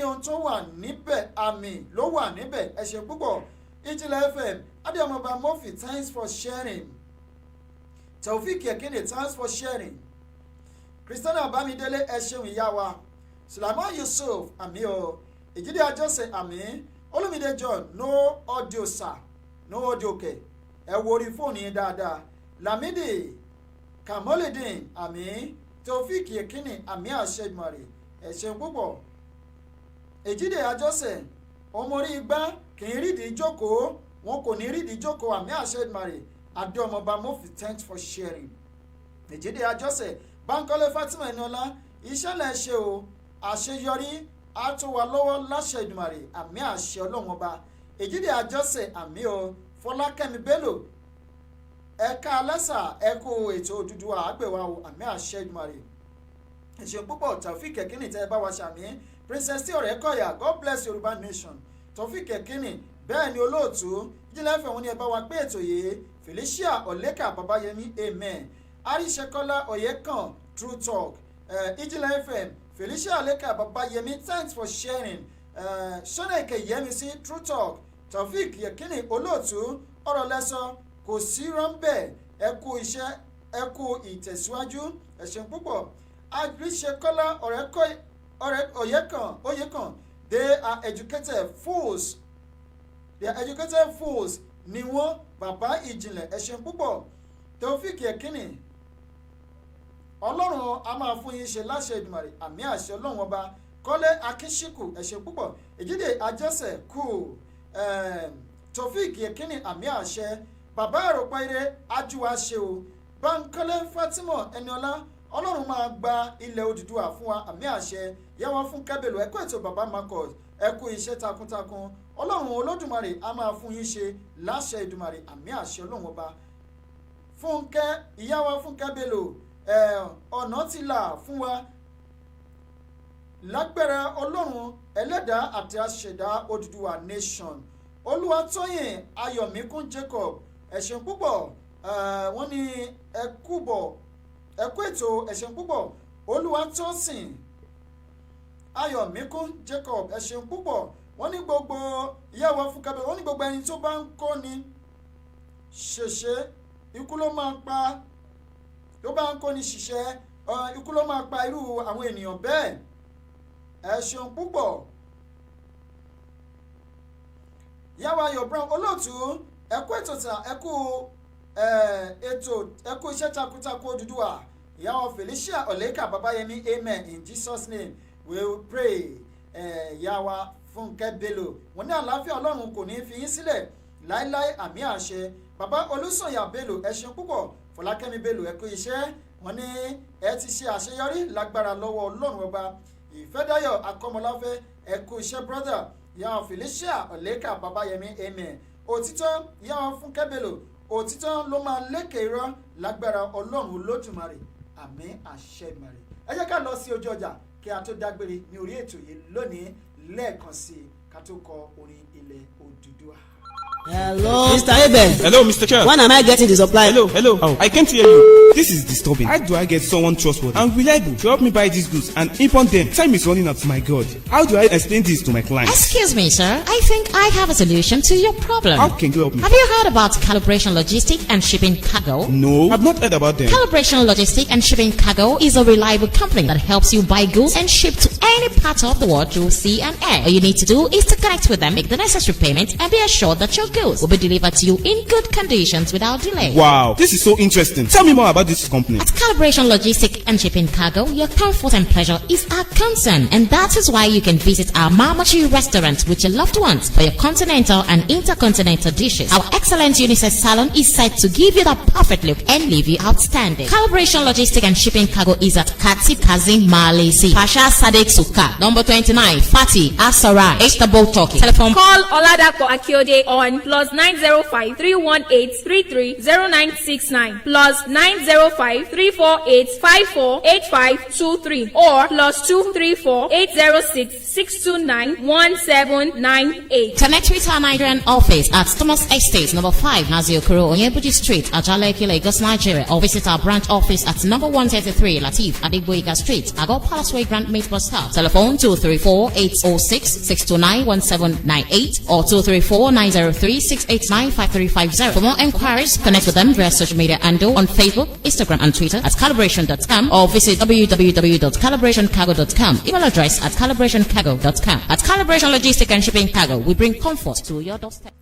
ohun tó wà níbẹ̀, àmì ló wà níbẹ̀, ẹ ṣé púpọ̀. Ìjìnlẹ̀ FM, Adé Ọmọọba Murphy, thanks for sharing. Taofeek Yekini, thanks for sharing. Christiana Bamidele, ẹ ṣeun ìyá wa. Sulaiman Yusuf, àmì o. Ìjídé Àjọṣe, àmì. Olúmídé John, no audio sir, no audio kẹ̀. Ẹ wo orí fóònù yín dáadáa. Lamidi Kamolidin, àmì. Taofeek Yekini, àmì àṣẹ Èdùmàrè, ẹ ṣeun púpọ̀. Ìjídé Àjọṣe, ọmọ orí igbá kì í rídìí jókòó, wọn kò ní rídìí jókòó, àmì àṣẹ Èdùmàrè. Adé Ọmọọba Murphy, thanks for sharing. Ìjídé Àjọṣe, Bánkọ́lé Fatima Eniola, iṣẹ́ lẹ̀ ṣe o, àṣeyọrí á tó wa lọ́wọ́ láṣẹ Èdùmàrè, àmì àṣẹ Ọlọ́run Ọba. Ìjídé Àjọṣe, àmì o. Fọlákẹ́mi Bello, ẹ̀ka alẹ́sà ẹ̀kú ètò Odùduwà àgbèwà o, àmì àṣẹ Èdùmàrè. Ẹ ṣeun púpọ̀. Taofeek Yekini tẹ́ ẹ bá wa ṣàmì. Princess T Ọ̀rẹ́kọ̀yà, God bless Yorùbá nation. Taofeek Yekini, bẹ́ẹ̀ ni olóòtú. Ìjìnlẹ̀ FM, wọ́n ní ẹ bá wa pé ètò yìí. Felicia Oleka Babayemi, amen. Aríṣekọ́lá Oyèkán, True Talk. Ìjìnlẹ̀ FM, Felicia Oleka Babayemi, thanks for sharing. Ṣọ́nàkè Yẹmisí, True Talk. Taofeek Yekini olóòtú, ọ̀rọ̀ lẹ́sọ kò sí rọ́ńbẹ́, ẹ kú iṣẹ́, ẹ kú ìtẹ̀síwájú, ẹ ṣeun púpọ̀. Aríṣekọ́lá Oyèkán, they are educated fools. They are educated fools ni wọ́n, bàbá ìjìnlẹ̀, ẹ ṣeun púpọ̀. Taofeek Yekini, Ọlọ́run a máa fún yín ṣe láṣẹ Èdùmàrè, àmì àṣẹ Ọlọ́run Ọba. Kọ́lé Akínsíkù, ẹ ṣeun púpọ̀. Ìjídé Àjọṣe, cool. Taofeek Yekini, àmì àṣẹ. Bàbá Àròpáire, ajúwa ṣe o. Bánkọ́lé Fatima Eniola, Ọlọ́run máa gba ilẹ̀ Odùduwà fún wa, àmì àṣẹ. Yẹ́wọ́n fún Kẹ́bẹ̀lú, ẹ kú ètò bàbá Marcus, ẹ kú iṣẹ́ takuntakun. Ọlọ́run Olódùmarè a máa fún yín ṣe láṣẹ Èdùmàrè, àmì àṣẹ Ọlọ́run Ọba. Fúnkẹ́, ìyá wa Fúnkẹ́ Bello, ọ̀nà ti là fún wa lágbára Ọlọ́run ẹlẹ́dàá àti àṣẹ̀dá Odùduwà nation. Olúwatóyìn Ayọ̀míkún Jacob, ẹ ṣeun púpọ̀. Wọ́n ní ẹ kú ètò, ẹ ṣeun púpọ̀. Olúwatósìn Ayọ̀míkún Jacob, ẹ ṣeun púpọ̀. Wọ́n ní gbogbo ìyá wa Fúnkẹ́ Bello, wọ́n ní gbogbo ẹni tó bá ń kọ́ ni ṣèṣe ikú ló máa pa, tó bá ń kọ́ ni ṣiṣẹ́ ikú ló máa pa irú àwọn ènìyàn bẹ́ẹ̀. Ẹ ṣeun púpọ̀. Ìyá wa Ayọ̀ Brown olóòtú, ẹ kú ètò tà, ẹ kú iṣẹ́ takuntakun Odùduwà. Ìyá wa Felicia Oleka Babayemi, amen, in Jesus name we will pray. Ìyá wa Fúnkẹ́ Bello, wọ́n ní àlàáfíà Ọlọ́run kò ní fi yín sílẹ̀ láíláí, àmì àṣẹ. Bàbá Olúsànyà Bello, ẹ ṣeun púpọ̀. Fọlákẹ́mi Bello, ẹ kú iṣẹ́. Wọ́n ní ẹ ti ṣe àṣeyọrí lágbára lọ́wọ́ Ọlọ́run Ọba. Ìfẹ́dáyọ̀ Akọ́mọláfẹ́, ẹ kú iṣẹ́ brother. Ìyá wa Felicia Oleka Babayemi, amen. Òtítọ́, ìyá wa Fúnkẹ́ Bello, òtítọ́ ló máa lékè irọ́ lágbára Ọlọ́run Olódùmarè, àmì àṣẹ Èdùmàrè. Ẹ jẹ́ ká lọ sí ojú ọjà kí a tó dágbére ní orí ètò yìí lónìí lẹ́ẹ̀kan sí i ká tó kọ orin ilẹ̀ Odùduwà. Hello, Mr. Abel. Hello, Mr. Chair. When am I getting the supply? Hello. Oh, I can't hear you. This is disturbing. How do I get someone trustworthy and reliable to help me buy these goods and import them? Time is running out, my God. How do I explain this to my clients? Excuse me, sir. I think I have a solution to your problem. How can you help me? Have you heard about Calibration Logistic and Shipping Cargo? No, I've not heard about them. Calibration Logistic and Shipping Cargo is a reliable company that helps you buy goods and ship to any part of the world through sea and air. All you need to do is to connect with them, make the necessary payment, and be assured that your goods will be delivered to you in good conditions without delay. Wow, this is so interesting. Tell me more about this company. At Calibration Logistic and Shipping Cargo, your comfort and pleasure is our concern, and that is why you can visit our Marmachi restaurant with your loved ones for your continental and intercontinental dishes. Our excellent unisex salon is set to give you that perfect look and leave you outstanding. Calibration Logistic and Shipping Cargo is at Katip Kazim Malaysi, Pasha Sadek Suka, number 29, Fatih Asara, Istanbul, Turkey. Telephone Call Oladapo Akiode on +905 318 330969 +905 348 548523 or +234 806 629 1798. Connect with our Nigerian office at Thomas Estate, number 5, Nazio Kuro, Onyebuji Street, Ajaleki, Lagos, Nigeria, or visit our branch office at number 133, Latif, Adegboyega Street, Agor Palace Way, Grand Mate Bus Stop. Telephone 234-806-629-1798 or 234-903-689-5350. For more enquiries, connect with them via social media handle on Facebook, Instagram, and Twitter at calibration.com or visit www.calibrationcargo.com. Email address at calibrationcargo.com. At Calibration Logistic and Shipping Cargo, we bring comfort to your doorstep.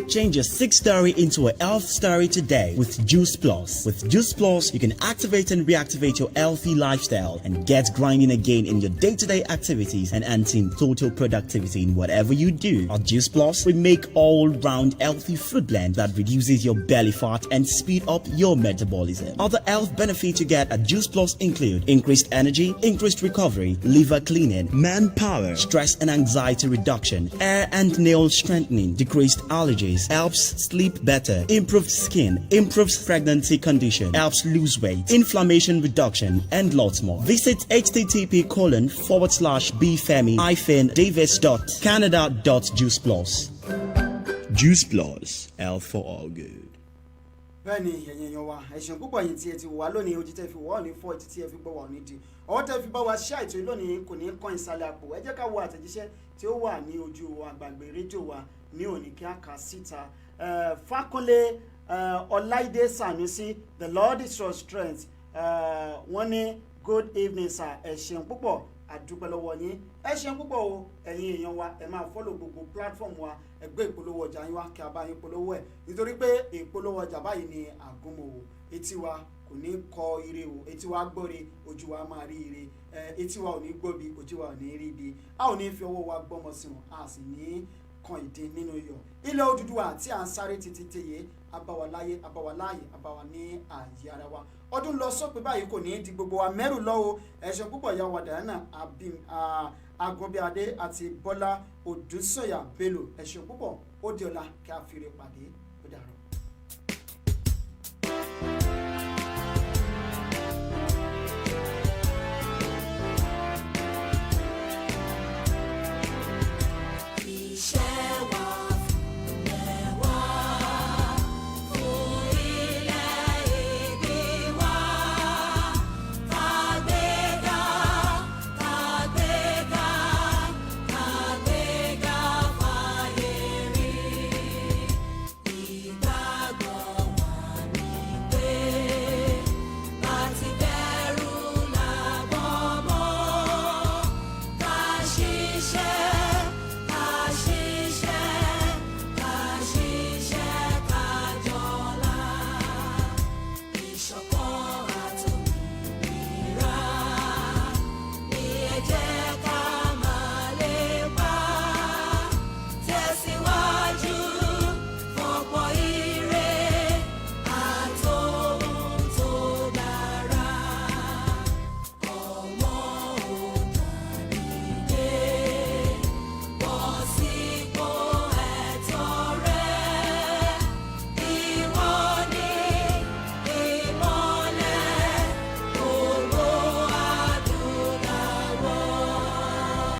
Change your 6-story into a elf story today with Juice Plus. With Juice Plus, you can activate and reactivate your healthy lifestyle and get grinding again in your day-to-day activities and enhancing total productivity in whatever you do. At Juice Plus, we make all-round healthy fruit blend that reduces your belly fat and speed up your metabolism. Other health benefits you get at Juice Plus include increased energy, increased recovery, liver cleaning, manpower, stress and anxiety reduction, hair and nail strengthening, decreased allergies, helps sleep better, improves skin, improves pregnancy condition, helps lose weight, inflammation reduction, and lots more. Visit http://bfemi-davis.canada.juiceplus. Juice Plus, health for all good. bẹ́ẹ̀ni ẹ̀yin èèyàn wa ẹ̀sùn púpọ̀ yìí tí ẹ ti wà lónìí ojú tẹ́ fi wọ́ ní fọ́ tí ẹ fi gbọ́ wà nídìí ọwọ́ tẹ́ fi bá wa ṣe àìtó lónìí kò ní kàn ìsàlẹ̀ àpò ẹ jẹ́ ká wo àtẹ̀jíṣẹ́ tí ó wà ní ojú àgbàgbé rédíò wa ní òní kí á kà síta. Fákúnlé Ọláìdé Sànúsí, the Lord is your strength. Wọ́n ní good evening sir, ẹ ṣeun púpọ̀ àdúpẹ́ lọ́wọ́ yín, ẹ ṣeun púpọ̀ o ẹ̀yin èèyàn wa ẹ máa fọ́lọ̀ gbogbo platform wa ẹ gbé ìpolówó ọjà yín wá kí a bá yín polówó ẹ̀ nítorí pé ìpolówó ọjà báyìí ni àgúnmọ̀wò etí wa kò ní kọ ire o, etí wa gbọ́re ojú wa máa rí ire, etí wa ò ní gbóbi ojú wa ò ní rí ibi, a ò ní fi ọwọ́ wa gbọ́mọ sí wọn a sì ní kan ìdí nínú iyọ̀. Ilẹ̀ Odùduwà tí à ń sáré títí tèyé abáwaláyé abáwaláyé abáwa ní ààyè ara wa. Ọdún lọ sópin báyìí kò ní di gbogbo wa mẹ́rù lọ́wọ́ ẹ̀ṣẹ̀ púpọ̀ ìyá wa Diana Agunbíadé àti Bọ́lá Odúsọ̀yà Bello ẹ̀ṣẹ̀ púpọ̀ ó di ọ̀la kí a fi rè pàdé.